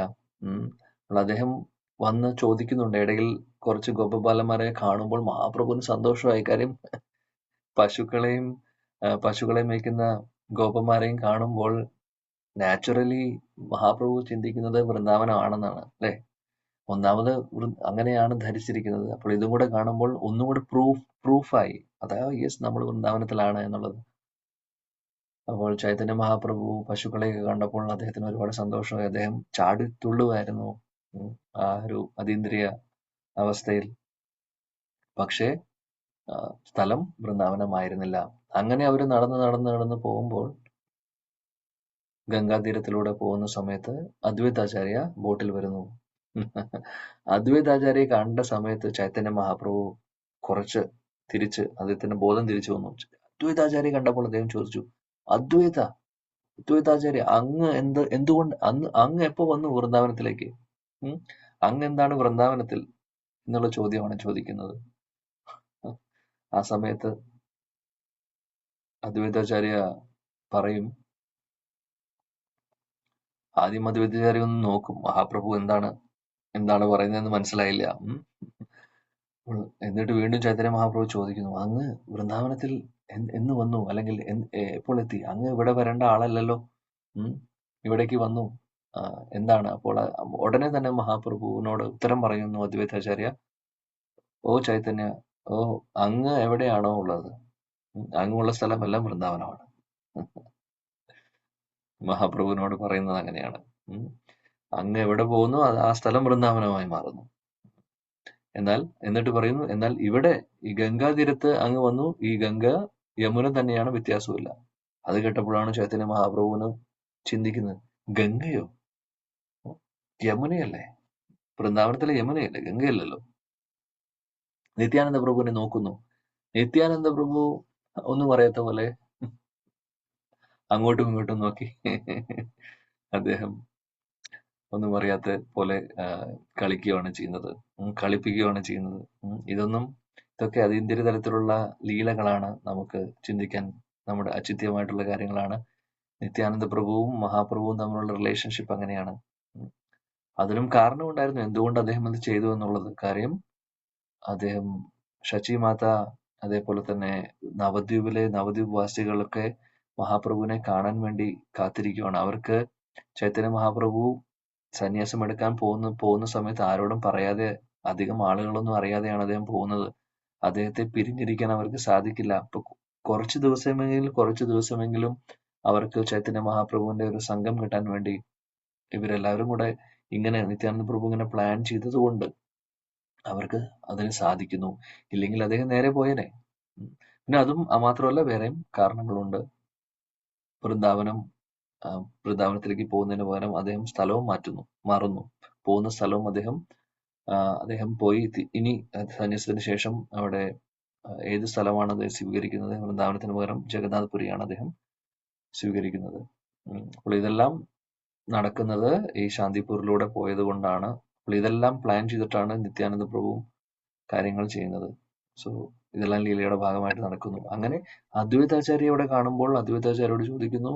അപ്പോൾ അദ്ദേഹം വന്ന് ചോദിക്കുന്നുണ്ട്. ഇടയിൽ കുറച്ച് ഗോപബാലന്മാരെ കാണുമ്പോൾ മഹാപ്രഭുവിന് സന്തോഷമായി. കാര്യം പശുക്കളെ മേയ്ക്കുന്ന ഗോപന്മാരെയും കാണുമ്പോൾ നാച്ചുറലി മഹാപ്രഭു ചിന്തിക്കുന്നത് വൃന്ദാവനമാണെന്നാണ്, അല്ലെ? ഒന്നാമത് അങ്ങനെയാണ് ധരിച്ചിരിക്കുന്നത്. അപ്പോൾ ഇതും കൂടെ കാണുമ്പോൾ ഒന്നും കൂടെ പ്രൂഫായി, അതായത് യെസ് നമ്മൾ വൃന്ദാവനത്തിലാണ് എന്നുള്ളത്. അപ്പോൾ ചൈതന്യ മഹാപ്രഭു പശുക്കളെയൊക്കെ കണ്ടപ്പോൾ അദ്ദേഹത്തിന് ഒരുപാട് സന്തോഷമായി. അദ്ദേഹം ചാടി തുള്ളുമായിരുന്നു ആ ഒരു അതീന്ദ്രിയ അവസ്ഥയിൽ. പക്ഷേ സ്ഥലം വൃന്ദാവനമായിരുന്നില്ല. അങ്ങനെ അവർ നടന്ന് പോകുമ്പോൾ ഗംഗാതീരത്തിലൂടെ പോകുന്ന സമയത്ത് അദ്വൈതാചാര്യ ബോട്ടിൽ വരുന്നു. അദ്വൈതാചാര്യെ കണ്ട സമയത്ത് ചൈതന്യ മഹാപ്രഭു കുറച്ച് തിരിച്ച് അദ്ദേഹത്തിന്റെ ബോധം തിരിച്ചു വന്നു. അദ്വൈതാചാര്യ കണ്ടപ്പോൾ അദ്ദേഹം ചോദിച്ചു, അദ്വൈതാചാര്യ എന്തുകൊണ്ട് അങ്ങ് എപ്പോ വന്നു വൃന്ദാവനത്തിലേക്ക്? അങ്ങ് എന്താണ് വൃന്ദാവനത്തിൽ എന്നുള്ള ചോദ്യമാണ് ചോദിക്കുന്നത്. ആ സമയത്ത് അദ്വൈതാചാര്യ പറയും, ആദ്യം അദ്വൈതാചാര്യ ഒന്ന് നോക്കും, മഹാപ്രഭു എന്താണ് പറയുന്നതെന്ന് മനസ്സിലായില്ല. എന്നിട്ട് വീണ്ടും ചൈതന്യ മഹാപ്രഭു ചോദിക്കുന്നു, അങ്ങ് വൃന്ദാവനത്തിൽ എന്ന് വന്നു, അല്ലെങ്കിൽ എപ്പോൾ എത്തി? അങ്ങ് ഇവിടെ വരേണ്ട ആളല്ലല്ലോ, ഇവിടേക്ക് വന്നു, എന്താണ്? അപ്പോൾ ഉടനെ തന്നെ മഹാപ്രഭുവിനോട് ഉത്തരം പറയുന്നു അദ്വൈതാചാര്യ, ഓ ചൈതന്യ, ഓ അങ്ങ് എവിടെയാണോ ഉള്ളത്, അങ്ങുള്ള സ്ഥലമെല്ലാം വൃന്ദാവനമാണ്. മഹാപ്രഭുവിനോട് പറയുന്നത് അങ്ങനെയാണ്. അങ്ങ് എവിടെ പോകുന്നു ആ സ്ഥലം വൃന്ദാവനമായി മാറുന്നു. എന്നിട്ട് പറയുന്നു, എന്നാൽ ഇവിടെ ഈ ഗംഗാതീരത്ത് അങ്ങ് വന്നു, ഈ ഗംഗ യമുന തന്നെയാണ്, വ്യത്യാസമില്ല. അത് കേട്ടപ്പോഴാണ് ചൈതന്യ മഹാപ്രഭുവിന് ചിന്തിക്കുന്നത്, ഗംഗയോ? യമുനയല്ലേ? വൃന്ദാവനത്തിലെ യമുനയല്ലേ, ഗംഗയല്ലല്ലോ. നിത്യാനന്ദ പ്രഭുവിനെ നോക്കുന്നു. നിത്യാനന്ദ പ്രഭു ഒന്നും പറയാത്ത പോലെ അങ്ങോട്ടും ഇങ്ങോട്ടും നോക്കി അദ്ദേഹം ഒന്നും അറിയാത്ത പോലെ കളിപ്പിക്കുകയാണ് ചെയ്യുന്നത്. ഇതൊക്കെ അതീന്ദ്രിയ തലത്തിലുള്ള ലീലകളാണ്. നമുക്ക് ചിന്തിക്കാൻ നമ്മുടെ അചിന്ത്യമായിട്ടുള്ള കാര്യങ്ങളാണ്. നിത്യാനന്ദ പ്രഭുവും മഹാപ്രഭുവും തമ്മിലുള്ള റിലേഷൻഷിപ്പ് അങ്ങനെയാണ്. അതിനും കാരണമുണ്ടായിരുന്നു എന്തുകൊണ്ട് അദ്ദേഹം അത് ചെയ്തു എന്നുള്ളത്. കാര്യം അദ്ദേഹം ശചി മാത, അതേപോലെ തന്നെ നവദ്വീപ് വാസികളൊക്കെ മഹാപ്രഭുവിനെ കാണാൻ വേണ്ടി കാത്തിരിക്കുകയാണ്. അവർക്ക് ചൈതന്യ മഹാപ്രഭു സന്യാസം എടുക്കാൻ പോകുന്ന സമയത്ത് ആരോടും പറയാതെ, അധികം ആളുകളൊന്നും അറിയാതെയാണ് അദ്ദേഹം പോകുന്നത്. അദ്ദേഹത്തെ പിരിഞ്ഞിരിക്കാൻ അവർക്ക് സാധിക്കില്ല. അപ്പൊ കുറച്ചു ദിവസമെങ്കിലും അവർക്ക് ചൈതന്യ മഹാപ്രഭുവിന്റെ ഒരു സംഘം കിട്ടാൻ വേണ്ടി ഇവരെല്ലാവരും കൂടെ ഇങ്ങനെ നിത്യാനന്ദ പ്രഭു ഇങ്ങനെ പ്ലാൻ ചെയ്തതുകൊണ്ട് അവർക്ക് അതിന് സാധിക്കുന്നു. ഇല്ലെങ്കിൽ അദ്ദേഹം നേരെ പോയേനെ. പിന്നെ അതും മാത്രമല്ല, വേറെയും കാരണങ്ങളുണ്ട്. വൃന്ദാവനത്തിലേക്ക് പോകുന്നതിന് പകരം അദ്ദേഹം സ്ഥലവും മാറുന്നു. പോകുന്ന സ്ഥലവും അദ്ദേഹം പോയി ഇനി സന്യാസത്തിന് ശേഷം അവിടെ ഏത് സ്ഥലമാണ് അദ്ദേഹം സ്വീകരിക്കുന്നത്? വൃന്ദാവനത്തിന് പകരം ജഗന്നാഥപുരിയാണ് അദ്ദേഹം സ്വീകരിക്കുന്നത്. അപ്പോൾ ഇതെല്ലാം നടക്കുന്നത് ഈ ശാന്തിപൂരിലൂടെ പോയത് കൊണ്ടാണ്. അപ്പോൾ ഇതെല്ലാം പ്ലാൻ ചെയ്തിട്ടാണ് നിത്യാനന്ദ പ്രഭു കാര്യങ്ങൾ ചെയ്യുന്നത്. സോ ഇതെല്ലാം ലീലയുടെ ഭാഗമായിട്ട് നടക്കുന്നു. അങ്ങനെ അദ്വൈതാചാര്യ കാണുമ്പോൾ അദ്വൈതാചാര്യോട് ചോദിക്കുന്നു.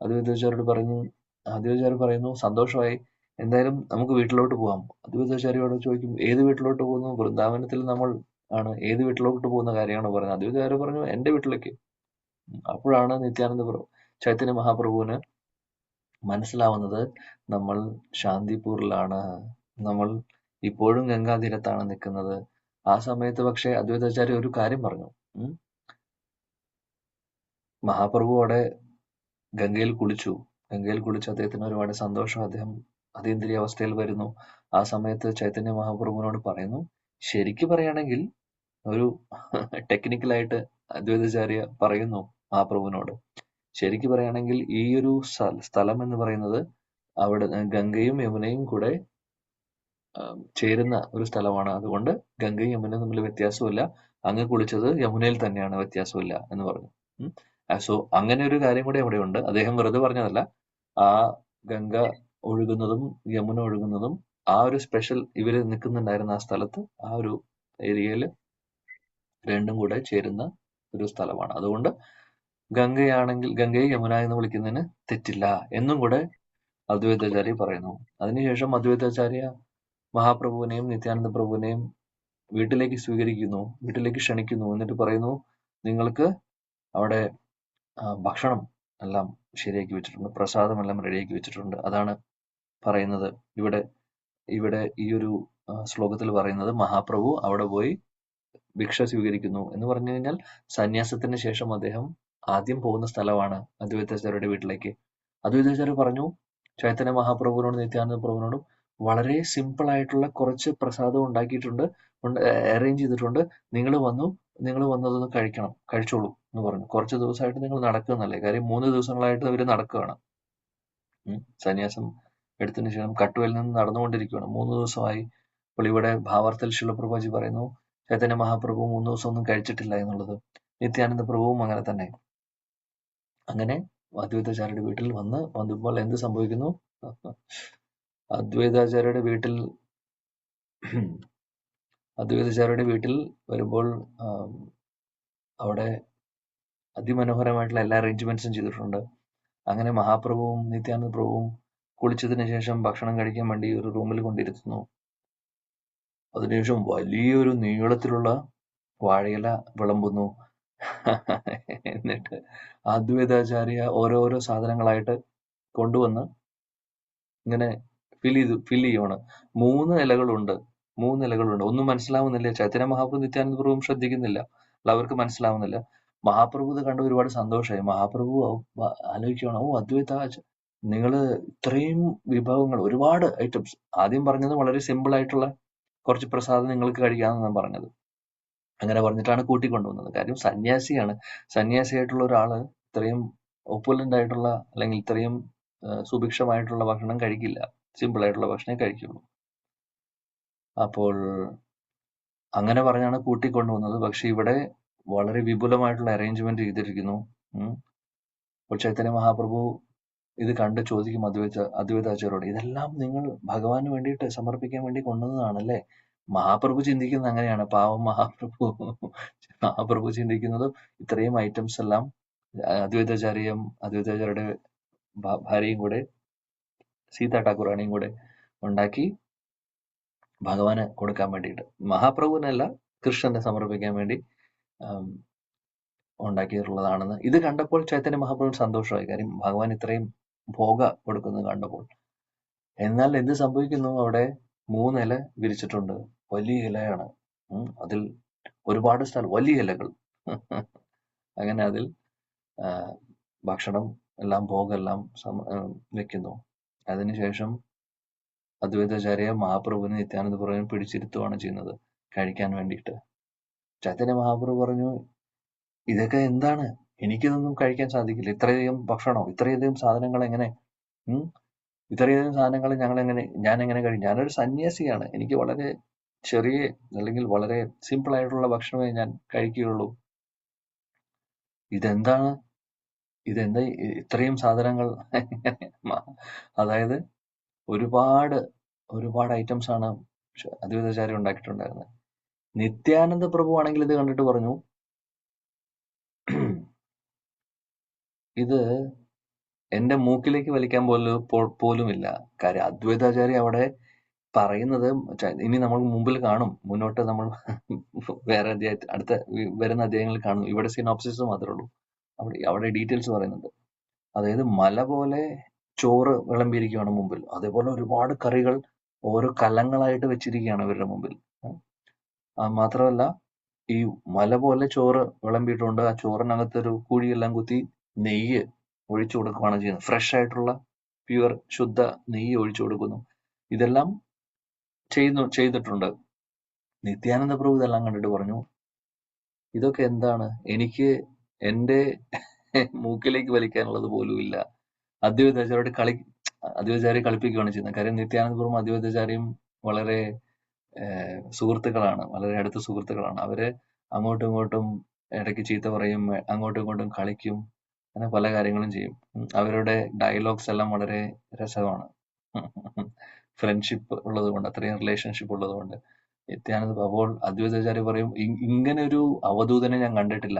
അദ്വൈതാചാര്യ പറയുന്നു, സന്തോഷമായി, എന്തായാലും നമുക്ക് വീട്ടിലോട്ട് പോകാം. അദ്വൈതാചാര്യോട് ചോദിക്കും, ഏത് വീട്ടിലോട്ട് പോകുന്നു? വൃന്ദാവനത്തിൽ നമ്മൾ ആണ്, ഏത് വീട്ടിലോട്ട് പോകുന്ന കാര്യമാണ് പറയുന്നത്? അദ്വൈതാചാര്യ പറഞ്ഞു, എന്റെ വീട്ടിലേക്ക്. അപ്പോഴാണ് ചൈതന്യ മഹാപ്രഭുവിന് മനസ്സിലാവുന്നത്, നമ്മൾ ശാന്തിപൂരിലാണ്, നമ്മൾ ഇപ്പോഴും ഗംഗാതീരത്താണ് നിൽക്കുന്നത്. ആ സമയത്ത് പക്ഷേ അദ്വൈതാചാര്യ ഒരു കാര്യം പറഞ്ഞു. മഹാപ്രഭു അവിടെ ഗംഗയിൽ കുളിച്ചു. അദ്ദേഹത്തിന് ഒരുപാട് സന്തോഷം. അദ്ദേഹം അതീന്ദ്രിയ അവസ്ഥയിൽ വരുന്നു. ആ സമയത്ത് ചൈതന്യ മഹാപ്രഭുവിനോട് പറയുന്നു, ശരിക്ക് പറയുകയാണെങ്കിൽ ഒരു ടെക്നിക്കലായിട്ട് അദ്വൈതാചാര്യ പറയുന്നു മഹാപ്രഭുവിനോട്, ശരിക്ക് പറയുകയാണെങ്കിൽ ഈ ഒരു സ്ഥലം എന്ന് പറയുന്നത് അവിടെ ഗംഗയും യമുനയും കൂടെ ചേരുന്ന ഒരു സ്ഥലമാണ്. അതുകൊണ്ട് ഗംഗയും യമുനയും തമ്മിൽ വ്യത്യാസമില്ല. അങ്ങ് കുളിച്ചത് യമുനയിൽ തന്നെയാണ്, വ്യത്യാസമില്ല എന്ന് പറഞ്ഞു. സോ അങ്ങനെ ഒരു കാര്യം കൂടി അവിടെ ഉണ്ട്. അദ്ദേഹം വെറുതെ പറഞ്ഞതല്ല. ആ ഗംഗ ഒഴുകുന്നതും യമുന ഒഴുകുന്നതും ആ ഒരു സ്പെഷ്യൽ ഇവര് നിൽക്കുന്നുണ്ടായിരുന്ന ആ സ്ഥലത്ത്, ആ ഒരു ഏരിയയിൽ രണ്ടും കൂടെ ചേരുന്ന ഒരു സ്ഥലമാണ്. അതുകൊണ്ട് ഗംഗയെ യമുന എന്ന് വിളിക്കുന്നതിന് തെറ്റില്ല എന്നും കൂടെ അദ്വൈതാചാര്യ പറയുന്നു. അതിനുശേഷം അദ്വൈതാചാര്യ മഹാപ്രഭുവിനെയും നിത്യാനന്ദ പ്രഭുവിനെയും വീട്ടിലേക്ക് ക്ഷണിക്കുന്നു. എന്നിട്ട് പറയുന്നു, നിങ്ങൾക്ക് അവിടെ ഭക്ഷണം എല്ലാം ശരിയാക്കി വെച്ചിട്ടുണ്ട്, പ്രസാദമെല്ലാം റെഡിയാക്കി വെച്ചിട്ടുണ്ട്. അതാണ് പറയുന്നത് ഇവിടെ ഈ ഒരു ശ്ലോകത്തിൽ പറയുന്നത്, മഹാപ്രഭു അവിടെ പോയി ഭിക്ഷ സ്വീകരിക്കുന്നു എന്ന് പറഞ്ഞു കഴിഞ്ഞാൽ സന്യാസത്തിന് ശേഷം അദ്ദേഹം ആദ്യം പോകുന്ന സ്ഥലമാണ് അദ്വൈതാചാര്യയുടെ വീട്ടിലേക്ക്. അദ്വൈതാചാര്യ പറഞ്ഞു ചൈതന്യ മഹാപ്രഭുവിനോടും നിത്യാനന്ദ പ്രഭുവിനോടും, വളരെ സിമ്പിൾ ആയിട്ടുള്ള കുറച്ച് പ്രസാദം ഉണ്ടാക്കിയിട്ടുണ്ട്, അറേഞ്ച് ചെയ്തിട്ടുണ്ട്, നിങ്ങൾ വന്നതൊന്ന് കഴിച്ചോളൂ എന്ന് പറഞ്ഞു. കുറച്ച് ദിവസമായിട്ട് നിങ്ങൾ നടക്കുന്നല്ലേ, കാര്യം 3 ദിവസങ്ങളായിട്ട് അവര് നടക്കുകയാണ്. സന്യാസം എടുത്തതിന് ശേഷം കട്ടുവയിൽ നിന്ന് നടന്നുകൊണ്ടിരിക്കുകയാണ്. 3 ദിവസമായി. അപ്പോൾ ഇവിടെ ഭാവാർത്ഥത്തിൽ ശിലപ്രഭുജി പറയുന്നു, ചൈതന്യ മഹാപ്രഭു 3 ദിവസം ഒന്നും കഴിച്ചിട്ടില്ല എന്നുള്ളത്. നിത്യാനന്ദ പ്രഭുവും അങ്ങനെ തന്നെ. അങ്ങനെ അദ്വൈതാചാര്യയുടെ വീട്ടിൽ വന്നപ്പോൾ എന്ത് സംഭവിക്കുന്നു? അദ്വൈതാചാര്യയുടെ വീട്ടിൽ വരുമ്പോൾ അവിടെ അതിമനോഹരമായിട്ടുള്ള എല്ലാ അറേഞ്ച്മെന്റ്സും ചെയ്തിട്ടുണ്ട്. അങ്ങനെ മഹാപ്രഭുവും നിത്യാനന്ദ പ്രഭുവും കുളിച്ചതിന് ശേഷം ഭക്ഷണം കഴിക്കാൻ വേണ്ടി ഒരു റൂമിൽ കൊണ്ടിരുത്തുന്നു. അതിനുശേഷം വലിയൊരു നീളത്തിലുള്ള വാഴയില വിളമ്പുന്നു. എന്നിട്ട് അദ്വൈതാചാര്യ ഓരോരോ സാധനങ്ങളായിട്ട് കൊണ്ടുവന്ന് ഇങ്ങനെ ഫിൽ ചെയ്യാണ്. 3 ഇലകളുണ്ട്. ഒന്നും മനസ്സിലാവുന്നില്ല. ചൈതന്യ മഹാപ്രഭു നിത്യാനന്ദ പ്രഭുവും ശ്രദ്ധിക്കുന്നില്ല, അവർക്ക് മനസ്സിലാവുന്നില്ല. മഹാപ്രഭു ഇത് കണ്ട് ഒരുപാട് സന്തോഷമായി. മഹാപ്രഭു ആലോചിക്കുകയാണ്, അദ്വൈതാചാര്യ നിങ്ങള് ഇത്രയും വിഭവങ്ങൾ, ഒരുപാട് ഐറ്റംസ്. ആദ്യം പറഞ്ഞത് വളരെ സിമ്പിൾ ആയിട്ടുള്ള കുറച്ച് പ്രസാദം നിങ്ങൾക്ക് കഴിക്കാമെന്നാണ് പറഞ്ഞത്. അങ്ങനെ പറഞ്ഞിട്ടാണ് കൂട്ടിക്കൊണ്ടുവന്നത്. കാര്യം സന്യാസിയായിട്ടുള്ള ഒരാള് ഇത്രയും ഒപ്പുലന്റ് ആയിട്ടുള്ള അല്ലെങ്കിൽ ഇത്രയും സുഭിക്ഷമായിട്ടുള്ള ഭക്ഷണം കഴിക്കില്ല. സിമ്പിൾ ആയിട്ടുള്ള ഭക്ഷണമേ കഴിക്കുള്ളൂ. അപ്പോൾ അങ്ങനെ പറഞ്ഞാണ് കൂട്ടിക്കൊണ്ടുവന്നത്. പക്ഷെ ഇവിടെ വളരെ വിപുലമായിട്ടുള്ള അറേഞ്ച്മെന്റ് ചെയ്തിരിക്കുന്നു. അപ്പോൾ ചൈതന്യ മഹാപ്രഭു ഇത് കണ്ട് ചോദിക്കും അദ്വൈതാചാര്യോട്, ഇതെല്ലാം നിങ്ങൾ ഭഗവാന് വേണ്ടിയിട്ട് സമർപ്പിക്കാൻ വേണ്ടി കൊണ്ടുവന്നതാണല്ലേ? മഹാപ്രഭു ചിന്തിക്കുന്നത് അങ്ങനെയാണ്. പാവം മഹാപ്രഭു ചിന്തിക്കുന്നത് ഇത്രയും ഐറ്റംസ് എല്ലാം അദ്വൈതാചാര്യയുടെ ഭാര്യയും കൂടെ, സീതാ ഠാക്കുറാണിയും കൂടെ ഉണ്ടാക്കി ഭഗവാന് കൊടുക്കാൻ വേണ്ടിയിട്ട്, മഹാപ്രഭുവിനല്ല കൃഷ്ണനെ സമർപ്പിക്കാൻ വേണ്ടി ഉണ്ടാക്കിയിട്ടുള്ളതാണെന്ന് ഇത് കണ്ടപ്പോൾ ചൈതന്യ മഹാപ്രഭുവിന് സന്തോഷമായി. കാര്യം ഭഗവാൻ ഇത്രയും ഭോഗ കൊടുക്കുന്നത് കണ്ടപ്പോൾ. എന്നാൽ എന്ത് സംഭവിക്കുന്നു? അവിടെ 3 ഇല വിരിച്ചിട്ടുണ്ട്. വലിയ ഇലയാണ്. അതിൽ ഒരുപാട് സ്ഥലം, വലിയ ഇലകൾ. അങ്ങനെ അതിൽ ഭക്ഷണം എല്ലാം, ഭോഗെല്ലാം വെക്കുന്നു. അതിനുശേഷം അദ്വൈതാചാര്യ മഹാപ്രഭുവിനെ നിത്യാനന്ദ പ്രഭുവിനെ പിടിച്ചിരുത്തുകയാണ് ചെയ്യുന്നത് കഴിക്കാൻ വേണ്ടിയിട്ട്. ചൈതന്യ മഹാപ്രഭു പറഞ്ഞു, ഇതൊക്കെ എന്താണ്? എനിക്കിതൊന്നും കഴിക്കാൻ സാധിക്കില്ല. ഇത്രയധികം ഭക്ഷണോ, ഇത്രയധികം സാധനങ്ങൾ എങ്ങനെ? ഇത്രയധികം സാധനങ്ങൾ ഞാൻ എങ്ങനെ കഴിക്കും? ഞാനൊരു സന്യാസിയാണ്. എനിക്ക് വളരെ ചെറിയ അല്ലെങ്കിൽ വളരെ സിമ്പിൾ ആയിട്ടുള്ള ഭക്ഷണമേ ഞാൻ കഴിക്കുകയുള്ളൂ. ഇതെന്താ ഇത്രയും സാധനങ്ങൾ? അതായത് ഒരുപാട് ഐറ്റംസ് ആണ് അദ്വൈതാചാര്യ ഉണ്ടാക്കിയിട്ടുണ്ടായിരുന്നത്. നിത്യാനന്ദ പ്രഭു ആണെങ്കിൽ ഇത് കണ്ടിട്ട് പറഞ്ഞു, ഇത് എന്റെ മൂക്കിലേക്ക് വലിക്കാൻ പോലുമില്ല. കാര്യം അദ്വൈതാചാര്യ അവിടെ പറയുന്നത്, ഇനി നമ്മൾ മുമ്പിൽ കാണും, മുന്നോട്ട് നമ്മൾ വേറെ അടുത്ത വരുന്ന അധ്യായങ്ങളിൽ കാണും. ഇവിടെ സിനോപ്സിസ് മാത്രമേ ഉള്ളൂ. അവിടെ ഡീറ്റെയിൽസ് പറയുന്നുണ്ട്. അതായത് മല പോലെ ചോറ് വിളമ്പിയിരിക്കുകയാണ് മുമ്പിൽ. അതേപോലെ ഒരുപാട് കറികൾ ഓരോ കലങ്ങളായിട്ട് വെച്ചിരിക്കുകയാണ് ഇവരുടെ മുമ്പിൽ. മാത്രമല്ല ഈ മല പോലെ ചോറ് വിളമ്പിയിട്ടുണ്ട്. ആ ചോറിനകത്തൊരു കുഴിയെല്ലാം കുത്തി നെയ്യ് ഒഴിച്ചു കൊടുക്കുകയാണ് ചെയ്യുന്നത്. ഫ്രഷ് ആയിട്ടുള്ള പ്യുവർ ശുദ്ധ നെയ്യ് ഒഴിച്ചു കൊടുക്കുന്നു. ഇതെല്ലാം ചെയ്തിട്ടുണ്ട്. നിത്യാനന്ദ പ്രഭു ഇതെല്ലാം കണ്ടിട്ട് പറഞ്ഞു, ഇതൊക്കെ എന്താണ്? എനിക്ക് എന്റെ മൂക്കിലേക്ക് വലിക്കാനുള്ളത് പോലും ഇല്ല. അദ്വൈതാചാര്യ കളിപ്പിക്കുകയാണ് ചെയ്യുന്നത്. കാര്യം നിത്യാനന്ദ പ്രഭുവും അദ്വൈതാചാര്യയും വളരെ സുഹൃത്തുക്കളാണ്, വളരെ അടുത്ത സുഹൃത്തുക്കളാണ്. അവര് അങ്ങോട്ടും ഇങ്ങോട്ടും ഇടയ്ക്ക് ചീത്ത പറയും, അങ്ങോട്ടും ഇങ്ങോട്ടും കളിക്കും, അങ്ങനെ പല കാര്യങ്ങളും ചെയ്യും. അവരുടെ ഡയലോഗ്സ് എല്ലാം വളരെ രസമാണ്. ഫ്രണ്ട്ഷിപ്പ് ഉള്ളത് കൊണ്ട്, അത്രയും റിലേഷൻഷിപ്പ് ഉള്ളത് കൊണ്ട്. നിത്യാനന്ദ അപ്പോൾ അദ്വൈതാചാര്യ പറയും, ഇങ്ങനെ ഒരു അവധൂതനെ ഞാൻ കണ്ടിട്ടില്ല.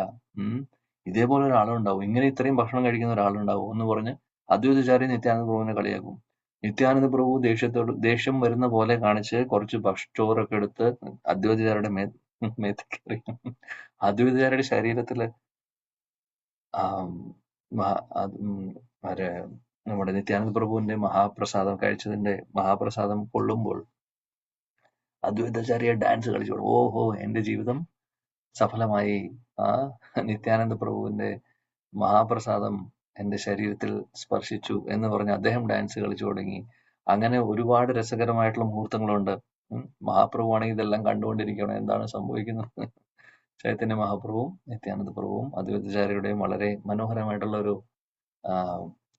ഇതേപോലെ ഒരാളുണ്ടാവും, ഇങ്ങനെ ഇത്രയും ഭക്ഷണം കഴിക്കുന്ന ഒരാളുണ്ടാവും എന്ന് പറഞ്ഞ് അദ്വൈതാചാര്യ നിത്യാനന്ദ പ്രഭുവിനെ കളിയാക്കും. നിത്യാനന്ദ പ്രഭു ദേഷ്യം വരുന്ന പോലെ കാണിച്ച് കുറച്ച് ചോറൊക്കെ എടുത്ത് അദ്വൈതാചാര്യയുടെ മേത്തേക്ക് എറിയും. അദ്വൈതാചാര്യയുടെ ശരീരത്തില് നമ്മുടെ നിത്യാനന്ദ പ്രഭുവിന്റെ മഹാപ്രസാദം കൊള്ളുമ്പോൾ അദ്വൈതാചാര്യ ഡാൻസ് കളിച്ചോളൂ. ഓഹോ, എന്റെ ജീവിതം സഫലമായി. നിത്യാനന്ദ പ്രഭുവിന്റെ മഹാപ്രസാദം എന്റെ ശരീരത്തിൽ സ്പർശിച്ചു എന്ന് പറഞ്ഞ് അദ്ദേഹം ഡാൻസ് കളിച്ചു തുടങ്ങി. അങ്ങനെ ഒരുപാട് രസകരമായിട്ടുള്ള മുഹൂർത്തങ്ങളുണ്ട്. മഹാപ്രഭു ആണെങ്കിൽ ഇതെല്ലാം കണ്ടുകൊണ്ടിരിക്കുകയാണ്, എന്താണ് സംഭവിക്കുന്നത്. ചൈതന്യ മഹാപ്രഭുവും നിത്യാനന്ദ പ്രഭുവും അദ്വൈതാചാര്യരുടെയും വളരെ മനോഹരമായിട്ടുള്ള ഒരു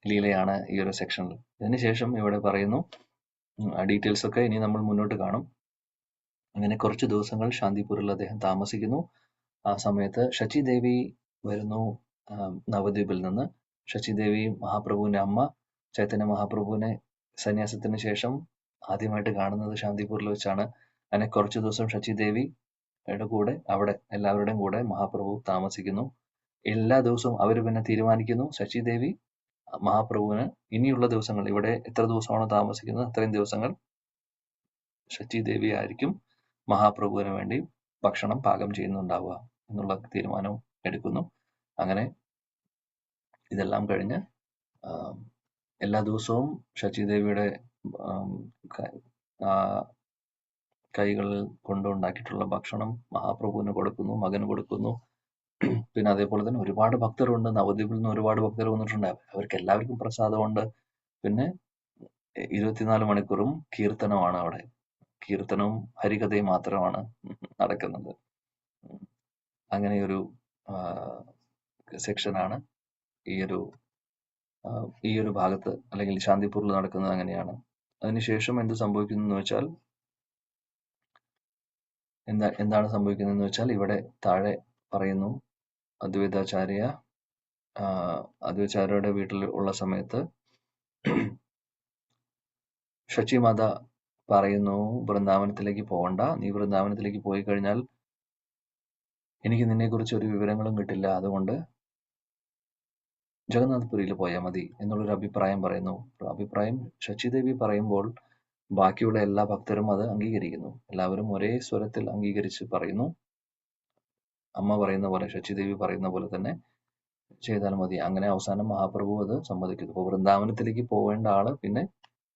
ലീലയാണ് ഈ ഒരു സെക്ഷനിൽ. ഇതിനുശേഷം ഇവിടെ പറയുന്നു, ഡീറ്റെയിൽസ് ഒക്കെ ഇനി നമ്മൾ മുന്നോട്ട് കാണും. അങ്ങനെ കുറച്ച് ദിവസങ്ങൾ ശാന്തിപൂരിൽ അദ്ദേഹം താമസിക്കുന്നു. ആ സമയത്ത് ശചിദേവി വരുന്നു നവദ്വീപിൽ നിന്ന്. ശചിദേവി മഹാപ്രഭുവിന്റെ അമ്മ. ചൈതന്യ മഹാപ്രഭുവിനെ സന്യാസത്തിന് ശേഷം ആദ്യമായിട്ട് കാണുന്നത് ശാന്തിപൂരിൽ വെച്ചാണ്. അങ്ങനെ കുറച്ചു ദിവസം ശചിദേവിയുടെ കൂടെ അവിടെ എല്ലാവരുടെയും കൂടെ മഹാപ്രഭു താമസിക്കുന്നു. എല്ലാ ദിവസവും അവർ പിന്നെ തീരുമാനിക്കുന്നു, ശചിദേവി മഹാപ്രഭുവിന് ഇനിയുള്ള ദിവസങ്ങൾ, ഇവിടെ എത്ര ദിവസമാണോ താമസിക്കുന്നത് അത്രയും ദിവസങ്ങൾ ശചിദേവി ആയിരിക്കും മഹാപ്രഭുവിന് വേണ്ടി ഭക്ഷണം പാകം ചെയ്യുന്നുണ്ടാവുക എന്നുള്ള തീരുമാനം എടുക്കുന്നു. അങ്ങനെ ഇതെല്ലാം കഴിഞ്ഞ് എല്ലാ ദിവസവും ശചിദേവിയുടെ കൈകളിൽ കൊണ്ടുണ്ടാക്കിയിട്ടുള്ള ഭക്ഷണം മഹാപ്രഭുവിന് കൊടുക്കുന്നു, മകന് കൊടുക്കുന്നു. പിന്നെ അതേപോലെ തന്നെ ഒരുപാട് ഭക്തരുണ്ട്. നവദ്വീപിൽ നിന്ന് ഒരുപാട് ഭക്തർ വന്നിട്ടുണ്ട്. അവർക്ക് എല്ലാവർക്കും പ്രസാദമുണ്ട്. പിന്നെ 24 മണിക്കൂറും കീർത്തനമാണ് അവിടെ. കീർത്തനവും ഹരികഥയും മാത്രമാണ് നടക്കുന്നത്. അങ്ങനെയൊരു സെക്ഷനാണ് ഈ ഒരു ഭാഗത്ത്, അല്ലെങ്കിൽ ശാന്തിപൂരിൽ നടക്കുന്നത് അങ്ങനെയാണ്. അതിനുശേഷം എന്ത് സംഭവിക്കുന്നു എന്ന് വെച്ചാൽ, എന്താണ് സംഭവിക്കുന്നതെന്ന് വെച്ചാൽ, ഇവിടെ താഴെ പറയുന്നു, അദ്വൈതാചാര്യയുടെ വീട്ടിൽ ഉള്ള സമയത്ത് ശചിമാത പറയുന്നു, വൃന്ദാവനത്തിലേക്ക് പോകണ്ട, നീ വൃന്ദാവനത്തിലേക്ക് പോയി കഴിഞ്ഞാൽ എനിക്ക് നിന്നെക്കുറിച്ച് ഒരു വിവരങ്ങളും കിട്ടില്ല, അതുകൊണ്ട് ജഗന്നാഥ്പുരിയിൽ പോയാൽ മതി എന്നുള്ളൊരു അഭിപ്രായം പറയുന്നു. അഭിപ്രായം ശചിദേവി പറയുമ്പോൾ ബാക്കിയുള്ള എല്ലാ ഭക്തരും അത് അംഗീകരിക്കുന്നു. എല്ലാവരും ഒരേ സ്വരത്തിൽ അംഗീകരിച്ച് പറയുന്നു, അമ്മ പറയുന്ന പോലെ, ശചിദേവി പറയുന്ന പോലെ തന്നെ ചെയ്താൽ മതി. അങ്ങനെ അവസാനം മഹാപ്രഭു അത് സമ്മതിക്കുന്നു. അപ്പോൾ വൃന്ദാവനത്തിലേക്ക് പോവേണ്ട ആള് പിന്നെ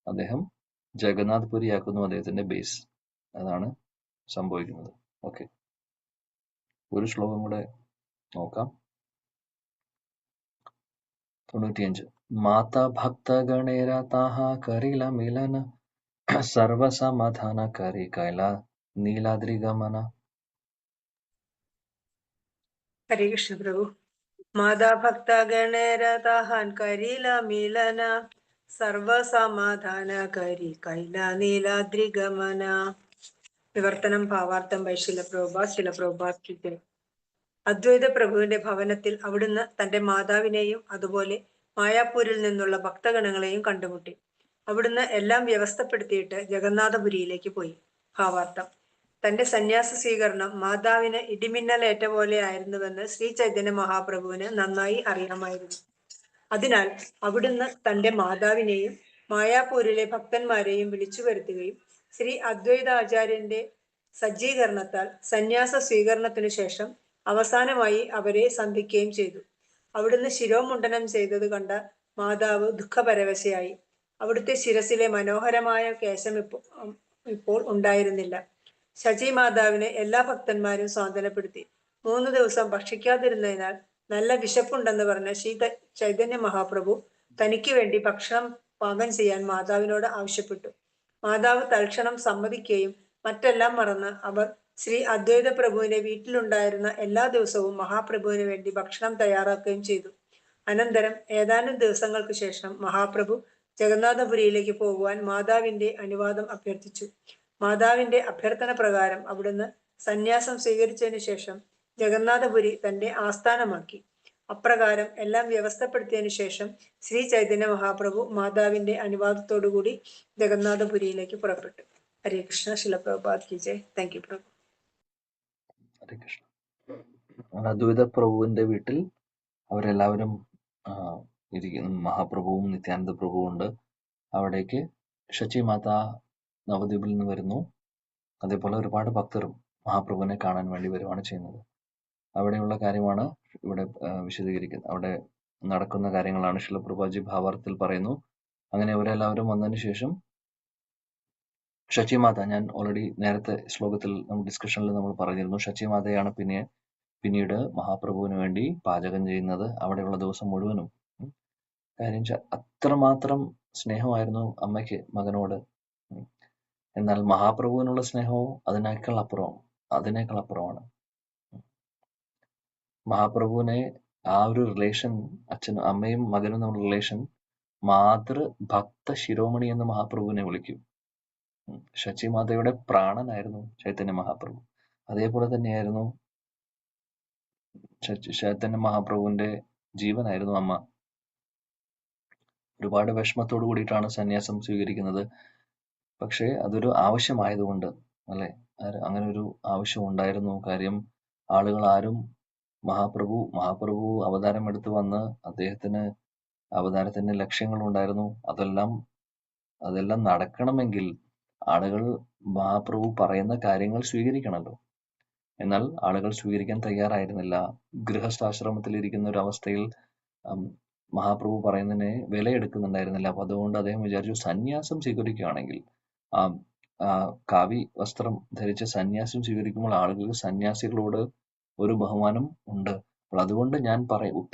അദ്ദേഹം ജഗന്നാഥ്പുരി ആക്കുന്നു അദ്ദേഹത്തിന്റെ ബേസ്. അതാണ് സംഭവിക്കുന്നത്. ഓക്കെ, ഒരു ശ്ലോകം കൂടെ നോക്കാം. 95. മാതാ ഭക്ത ഗണേരതാഹ കരില മിലന സർവസമാധാന കരി കൈല നീലാദ്രി ഗമന. ഹരേ കൃഷ്ണ പ്രഭു. മാതാ ഭക്ത ഗണേരതാഹാൻ കരില മിലന സർവസമാധാന കരി കൈല നീലാദ്രി ഗമന. വിവർത്തനം ഭാവാർത്ഥം ബൈ ശിലപ്രഭുപാദ്. അദ്വൈത പ്രഭുവിന്റെ ഭവനത്തിൽ അവിടുന്ന് തന്റെ മാതാവിനെയും അതുപോലെ മായാപ്പൂരിൽ നിന്നുള്ള ഭക്തഗണങ്ങളെയും കണ്ടുമുട്ടി. അവിടുന്ന് എല്ലാം വ്യവസ്ഥപ്പെടുത്തിയിട്ട് ജഗന്നാഥപുരിയിലേക്ക് പോയി. ഭാവാർത്ഥം: തന്റെ സന്യാസ സ്വീകരണം മാതാവിന് ഇടിമിന്നലേറ്റ പോലെ ആയിരുന്നുവെന്ന് ശ്രീ ചൈതന്യ മഹാപ്രഭുവിന് നന്നായി അറിയാമായിരുന്നു. അതിനാൽ അവിടുന്ന് തന്റെ മാതാവിനെയും മായാപ്പൂരിലെ ഭക്തന്മാരെയും വിളിച്ചു വരുത്തുകയും ശ്രീ അദ്വൈതാചാര്യന്റെ സജ്ജീകരണത്താൽ സന്യാസ സ്വീകരണത്തിനു ശേഷം അവസാനമായി അവരെ സന്ധിക്കുകയും ചെയ്തു. അവിടുന്ന് ശിരോമുണ്ഡനം ചെയ്തത് കണ്ട മാതാവ് ദുഃഖപരവശയായി. അവിടുത്തെ ശിരസിലെ മനോഹരമായ കേശം ഇപ്പോൾ ഉണ്ടായിരുന്നില്ല. ശചി മാതാവിനെ എല്ലാ ഭക്തന്മാരും സ്വാന്തനപ്പെടുത്തി. 3 ദിവസം ഭക്ഷിക്കാതിരുന്നതിനാൽ നല്ല വിശപ്പുണ്ടെന്ന് പറഞ്ഞ ചൈതന്യ മഹാപ്രഭു തനിക്ക് വേണ്ടി ഭക്ഷണം പാകം ചെയ്യാൻ മാതാവിനോട് ആവശ്യപ്പെട്ടു. മാതാവ് തൽക്ഷണം സമ്മതിക്കുകയും മറ്റെല്ലാം മറന്ന് അവർ ശ്രീ അദ്വൈത പ്രഭുവിന്റെ വീട്ടിലുണ്ടായിരുന്ന എല്ലാ ദിവസവും മഹാപ്രഭുവിന് വേണ്ടി ഭക്ഷണം തയ്യാറാക്കുകയും ചെയ്തു. അനന്തരം ഏതാനും ദിവസങ്ങൾക്ക് ശേഷം മഹാപ്രഭു ജഗന്നാഥപുരിയിലേക്ക് പോകുവാൻ മാതാവിന്റെ അനുവാദം അഭ്യർത്ഥിച്ചു. മാതാവിന്റെ അഭ്യർത്ഥന പ്രകാരം അവിടുന്ന് സന്യാസം സ്വീകരിച്ചതിനു ശേഷം ജഗന്നാഥപുരി തന്റെ ആസ്ഥാനമാക്കി. അപ്രകാരം എല്ലാം വ്യവസ്ഥപ്പെടുത്തിയതിനു ശേഷം ശ്രീ ചൈതന്യ മഹാപ്രഭു മാതാവിന്റെ അനുവാദത്തോടുകൂടി ജഗന്നാഥപുരിയിലേക്ക് പുറപ്പെട്ടു. ഹരേ കൃഷ്ണ. ശില പ്രഭുപാദ് കി ജയ്. താങ്ക് യു പ്രഭു. ഹരേ കൃഷ്ണ. അദ്വൈത പ്രഭുവിന്റെ വീട്ടിൽ അവരെല്ലാവരും ഇരിക്കുന്നു. മഹാപ്രഭുവും നിത്യാനന്ദ പ്രഭുവും ഉണ്ട്. അവിടേക്ക് ശചി മാതാ നവദ്വീപിൽ നിന്ന് വരുന്നു. അതേപോലെ ഒരുപാട് ഭക്തരും മഹാപ്രഭുവിനെ കാണാൻ വേണ്ടി വരുവാണ് ചെയ്യുന്നത്. അവിടെയുള്ള കാര്യമാണ് ഇവിടെ വിശദീകരിക്കുന്നത്. അവിടെ നടക്കുന്ന കാര്യങ്ങളാണ് ശില പ്രഭുപാദ് ഭാവാർത്ഥത്തിൽ പറയുന്നു. അങ്ങനെ അവരെല്ലാവരും വന്നതിന് ശേഷം ശചിമാത, ഞാൻ ഓൾറെഡി നേരത്തെ ശ്ലോകത്തിൽ ഡിസ്കഷനിൽ നമ്മൾ പറഞ്ഞിരുന്നു, ശചിമാതയാണ് പിന്നീട് മഹാപ്രഭുവിന് വേണ്ടി പാചകം ചെയ്യുന്നത് അവിടെയുള്ള ദിവസം മുഴുവനും. കാര്യം അത്രമാത്രം സ്നേഹമായിരുന്നു അമ്മയ്ക്ക് മകനോട്. എന്നാൽ മഹാപ്രഭുവിനുള്ള സ്നേഹവും അതിനേക്കാൾ അപ്പുറമാണ്. മഹാപ്രഭുവിനെ ആ ഒരു റിലേഷൻ, അച്ഛനും അമ്മയും മകനും തമ്മിലുള്ള റിലേഷൻ, മാതൃഭക്ത ശിരോമണി എന്ന് മഹാപ്രഭുവിനെ വിളിക്കും. ശചിമാതയുടെ പ്രാണനായിരുന്നു ചൈതന്യ മഹാപ്രഭു. അതേപോലെ തന്നെയായിരുന്നു ചൈതന്യ മഹാപ്രഭുവിന്റെ ജീവനായിരുന്നു അമ്മ. ഒരുപാട് വിഷമത്തോടു കൂടിയിട്ടാണ് സന്യാസം സ്വീകരിക്കുന്നത്. പക്ഷേ അതൊരു ആവശ്യമായതുകൊണ്ട്, അല്ലെ, അങ്ങനെ ഒരു ആവശ്യം ഉണ്ടായിരുന്നു. കാര്യം ആളുകൾ ആരും മഹാപ്രഭു അവതാരം എടുത്തു വന്ന് അദ്ദേഹത്തിന് അവതാരത്തിന്റെ ലക്ഷ്യങ്ങൾ ഉണ്ടായിരുന്നു. അതെല്ലാം നടക്കണമെങ്കിൽ ആളുകൾ മഹാപ്രഭു പറയുന്ന കാര്യങ്ങൾ സ്വീകരിക്കണമല്ലോ. എന്നാൽ ആളുകൾ സ്വീകരിക്കാൻ തയ്യാറായിരുന്നില്ല. ഗൃഹസ്ഥാശ്രമത്തിൽ ഇരിക്കുന്ന ഒരു അവസ്ഥയിൽ മഹാപ്രഭു പറയുന്നതിനെ വിലയെടുക്കുന്നുണ്ടായിരുന്നില്ല. അപ്പൊ അതുകൊണ്ട് അദ്ദേഹം വിചാരിച്ചു, സന്യാസം സ്വീകരിക്കുകയാണെങ്കിൽ, കാവി വസ്ത്രം ധരിച്ച സന്യാസം സ്വീകരിക്കുമ്പോൾ ആളുകൾക്ക് സന്യാസികളോട് ഒരു ബഹുമാനം ഉണ്ട്. അപ്പോൾ അതുകൊണ്ട് ഞാൻ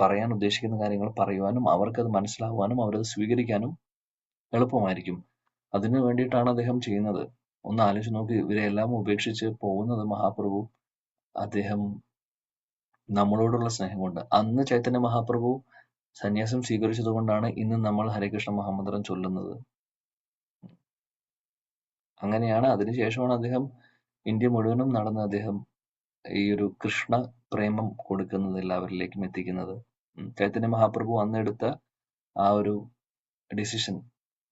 പറയാൻ ഉദ്ദേശിക്കുന്ന കാര്യങ്ങൾ പറയുവാനും അവർക്കത് മനസ്സിലാവാനും അവരത് സ്വീകരിക്കാനും എളുപ്പമായിരിക്കും. അതിനു വേണ്ടിയിട്ടാണ് അദ്ദേഹം ചെയ്യുന്നത്. ഒന്ന് ആലോചിച്ച് നോക്കി, ഇവരെല്ലാം ഉപേക്ഷിച്ച് പോകുന്നത് മഹാപ്രഭു അദ്ദേഹം നമ്മളോടുള്ള സ്നേഹം കൊണ്ട്. അന്ന് ചൈതന്യ മഹാപ്രഭു സന്യാസം സ്വീകരിച്ചത് കൊണ്ടാണ് ഇന്ന് നമ്മൾ ഹരേകൃഷ്ണ മഹാമന്ത്രം ചൊല്ലുന്നത്. അങ്ങനെയാണ്. അതിനുശേഷമാണ് അദ്ദേഹം ഇന്ത്യ മുഴുവനും നടന്ന് അദ്ദേഹം ഈ ഒരു കൃഷ്ണ പ്രേമം കൊടുക്കുന്നത്, എല്ലാവരിലേക്കും എത്തിക്കുന്നത്. ചൈതന്യ മഹാപ്രഭു അന്നെടുത്ത ആ ഒരു ഡിസിഷൻ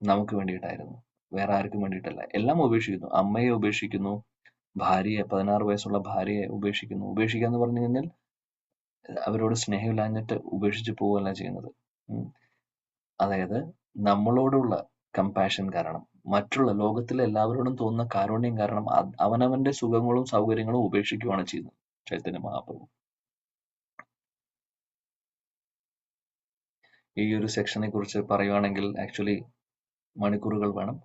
നമുക്ക് വേണ്ടിയിട്ടായിരുന്നു, വേറെ ആർക്കും വേണ്ടിയിട്ടല്ല. എല്ലാം ഉപേക്ഷിക്കുന്നു. അമ്മയെ ഉപേക്ഷിക്കുന്നു, ഭാര്യയെ, 16 വയസ്സുള്ള ഭാര്യയെ ഉപേക്ഷിക്കുന്നു. ഉപേക്ഷിക്കുക എന്ന് പറഞ്ഞു കഴിഞ്ഞാൽ അവരോട് സ്നേഹമില്ലാഞ്ഞിട്ട് ഉപേക്ഷിച്ച് പോവുകയല്ല ചെയ്യുന്നത്. അതായത് നമ്മളോടുള്ള കമ്പാഷൻ കാരണം, മറ്റുള്ള ലോകത്തിലെ എല്ലാവരോടും തോന്നുന്ന കാരുണ്യം കാരണം അവനവന്റെ സുഖങ്ങളും സൗകര്യങ്ങളും ഉപേക്ഷിക്കുകയാണ് ചെയ്യുന്നത് ചൈതന്യ മഹാപ്രഭു. ഈ ഒരു സെക്ഷനെ കുറിച്ച് പറയുവാണെങ്കിൽ ആക്ച്വലി മണിക്കൂറുകൾ വേണം.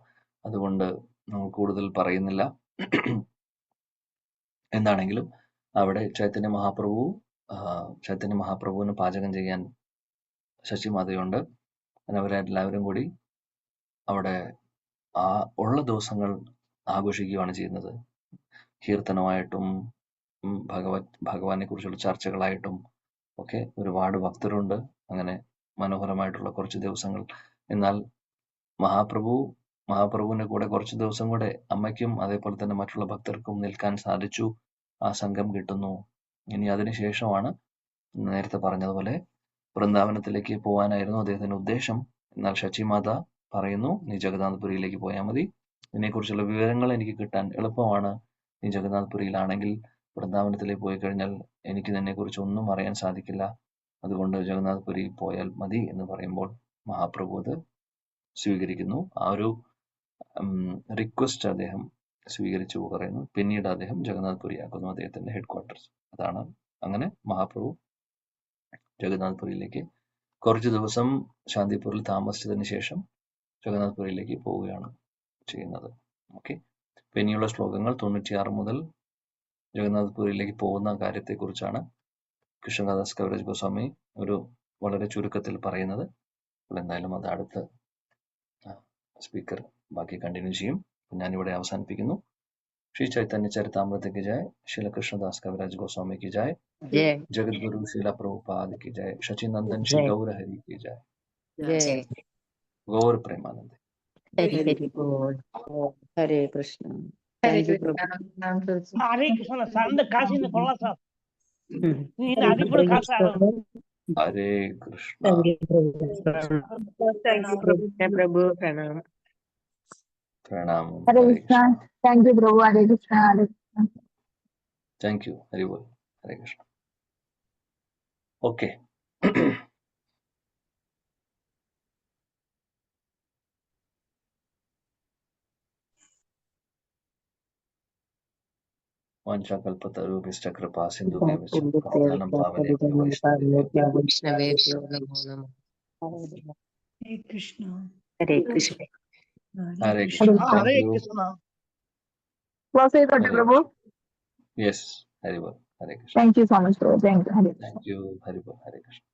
അതുകൊണ്ട് നമ്മൾ കൂടുതൽ പറയുന്നില്ല. എന്താണെങ്കിലും അവിടെ ചൈതന്യ മഹാപ്രഭുവിന് പാചകം ചെയ്യാൻ ശശിമാതയുണ്ട്. അവരെല്ലാവരും കൂടി അവിടെ ആ ഉള്ള ദിവസങ്ങൾ ആഘോഷിക്കുകയാണ് ചെയ്യുന്നത്. കീർത്തനമായിട്ടും ഭഗവാനെ കുറിച്ചുള്ള ചർച്ചകളായിട്ടും ഒക്കെ ഒരുപാട് ഭക്തരുണ്ട്. അങ്ങനെ മനോഹരമായിട്ടുള്ള കുറച്ച് ദിവസങ്ങൾ. എന്നാൽ മഹാപ്രഭുവിന്റെ കൂടെ കുറച്ച് ദിവസം കൂടെ അമ്മയ്ക്കും അതേപോലെ തന്നെ മറ്റുള്ള ഭക്തർക്കും നിൽക്കാൻ സാധിച്ചു. ആ സംഘം കിട്ടുന്നു. ഇനി അതിനുശേഷമാണ് നേരത്തെ പറഞ്ഞതുപോലെ വൃന്ദാവനത്തിലേക്ക് പോകാനായിരുന്നു അദ്ദേഹത്തിന്റെ ഉദ്ദേശം. എന്നാൽ ശചിമാത പറയുന്നു, നീ ജഗന്നാഥപുരിയിലേക്ക് പോയാൽ മതി. ഇതിനെക്കുറിച്ചുള്ള വിവരങ്ങൾ എനിക്ക് കിട്ടാൻ എളുപ്പമാണ്. നീ ജഗന്നാഥപുരിയിലാണെങ്കിൽ വൃന്ദാവനത്തിലേക്ക് പോയി കഴിഞ്ഞാൽ എനിക്ക് ഇതിനെക്കുറിച്ച് ഒന്നും അറിയാൻ സാധിക്കില്ല. അതുകൊണ്ട് ജഗന്നാഥപുരി പോയാൽ മതി എന്ന് പറയുമ്പോൾ മഹാപ്രഭു അത് സ്വീകരിക്കുന്നു. ആ ഒരു റിക്വസ്റ്റ് അദ്ദേഹം സ്വീകരിച്ചു പറയുന്നു. പിന്നീട് അദ്ദേഹം ജഗന്നാഥപുരിയാക്കുന്നു അദ്ദേഹത്തിന്റെ ഹെഡ് ക്വാർട്ടേഴ്സ്. അതാണ്. അങ്ങനെ മഹാപ്രഭു ജഗന്നാഥപുരിയിലേക്ക് കുറച്ച് ദിവസം ശാന്തിപൂരിൽ താമസിച്ചതിന് ശേഷം ജഗന്നാഥപുരിയിലേക്ക് പോവുകയാണ് ചെയ്യുന്നത്. ഓക്കെ. ഇനിയുള്ള ശ്ലോകങ്ങൾ 96 മുതൽ ജഗന്നാഥ്പുരിയിലേക്ക് പോകുന്ന കാര്യത്തെക്കുറിച്ചാണ് കൃഷ്ണദാസ് കവിരാജ് ഗോസ്വാമി ഒരു വളരെ ചുരുക്കത്തിൽ പറയുന്നത്. അപ്പോൾ എന്തായാലും അത് അടുത്ത സ്പീക്കർ ബാക്കി കണ്ടിന്യൂ ചെയ്യും. ഞാനിവിടെ അവസാനിപ്പിക്കുന്നു. श्री चैतन्य चरितामृत की जय, श्रील कृष्णदास कविराज गोस्वामी की जय, जगत गुरु श्रीला प्रभुपाद की जय, शचीनंदन श्री गौर हरि की जय, गौर प्रेमानंद. हरे कृष्ण. हरे कृष्ण. नाम तुलसी. हरे कृष्ण. सारंद काशी ने कोला साहब ನೀನು ಅದಕ್ಕೆ ಕೂಡ ಕಾಸ हरे कृष्ण. प्रभु प्रणाम. प्रणाम. हरे कृष्ण. थैंक यू प्रभु. हरे कृष्ण. हरे कृष्ण. Thank you. हरि बोल. हरे कृष्ण. ओके. वाञ्छाकल्पतरुभ्यश्च कृपा सिन्धुभ्यश्च पतितानं पावनेभ्यो वैष्णवेभ्यो नमो नमः. हरे कृष्ण. हरे कृष्ण. हरे कृष्ण. हरे Thank you. Krishna. Close it, Prabhu. Yes. Hari बोल. Hare Krishna. Thank you so much, Prabhu. Thank you. Hare Krishna. Thank you. Hari बोल. हरे कृष्ण.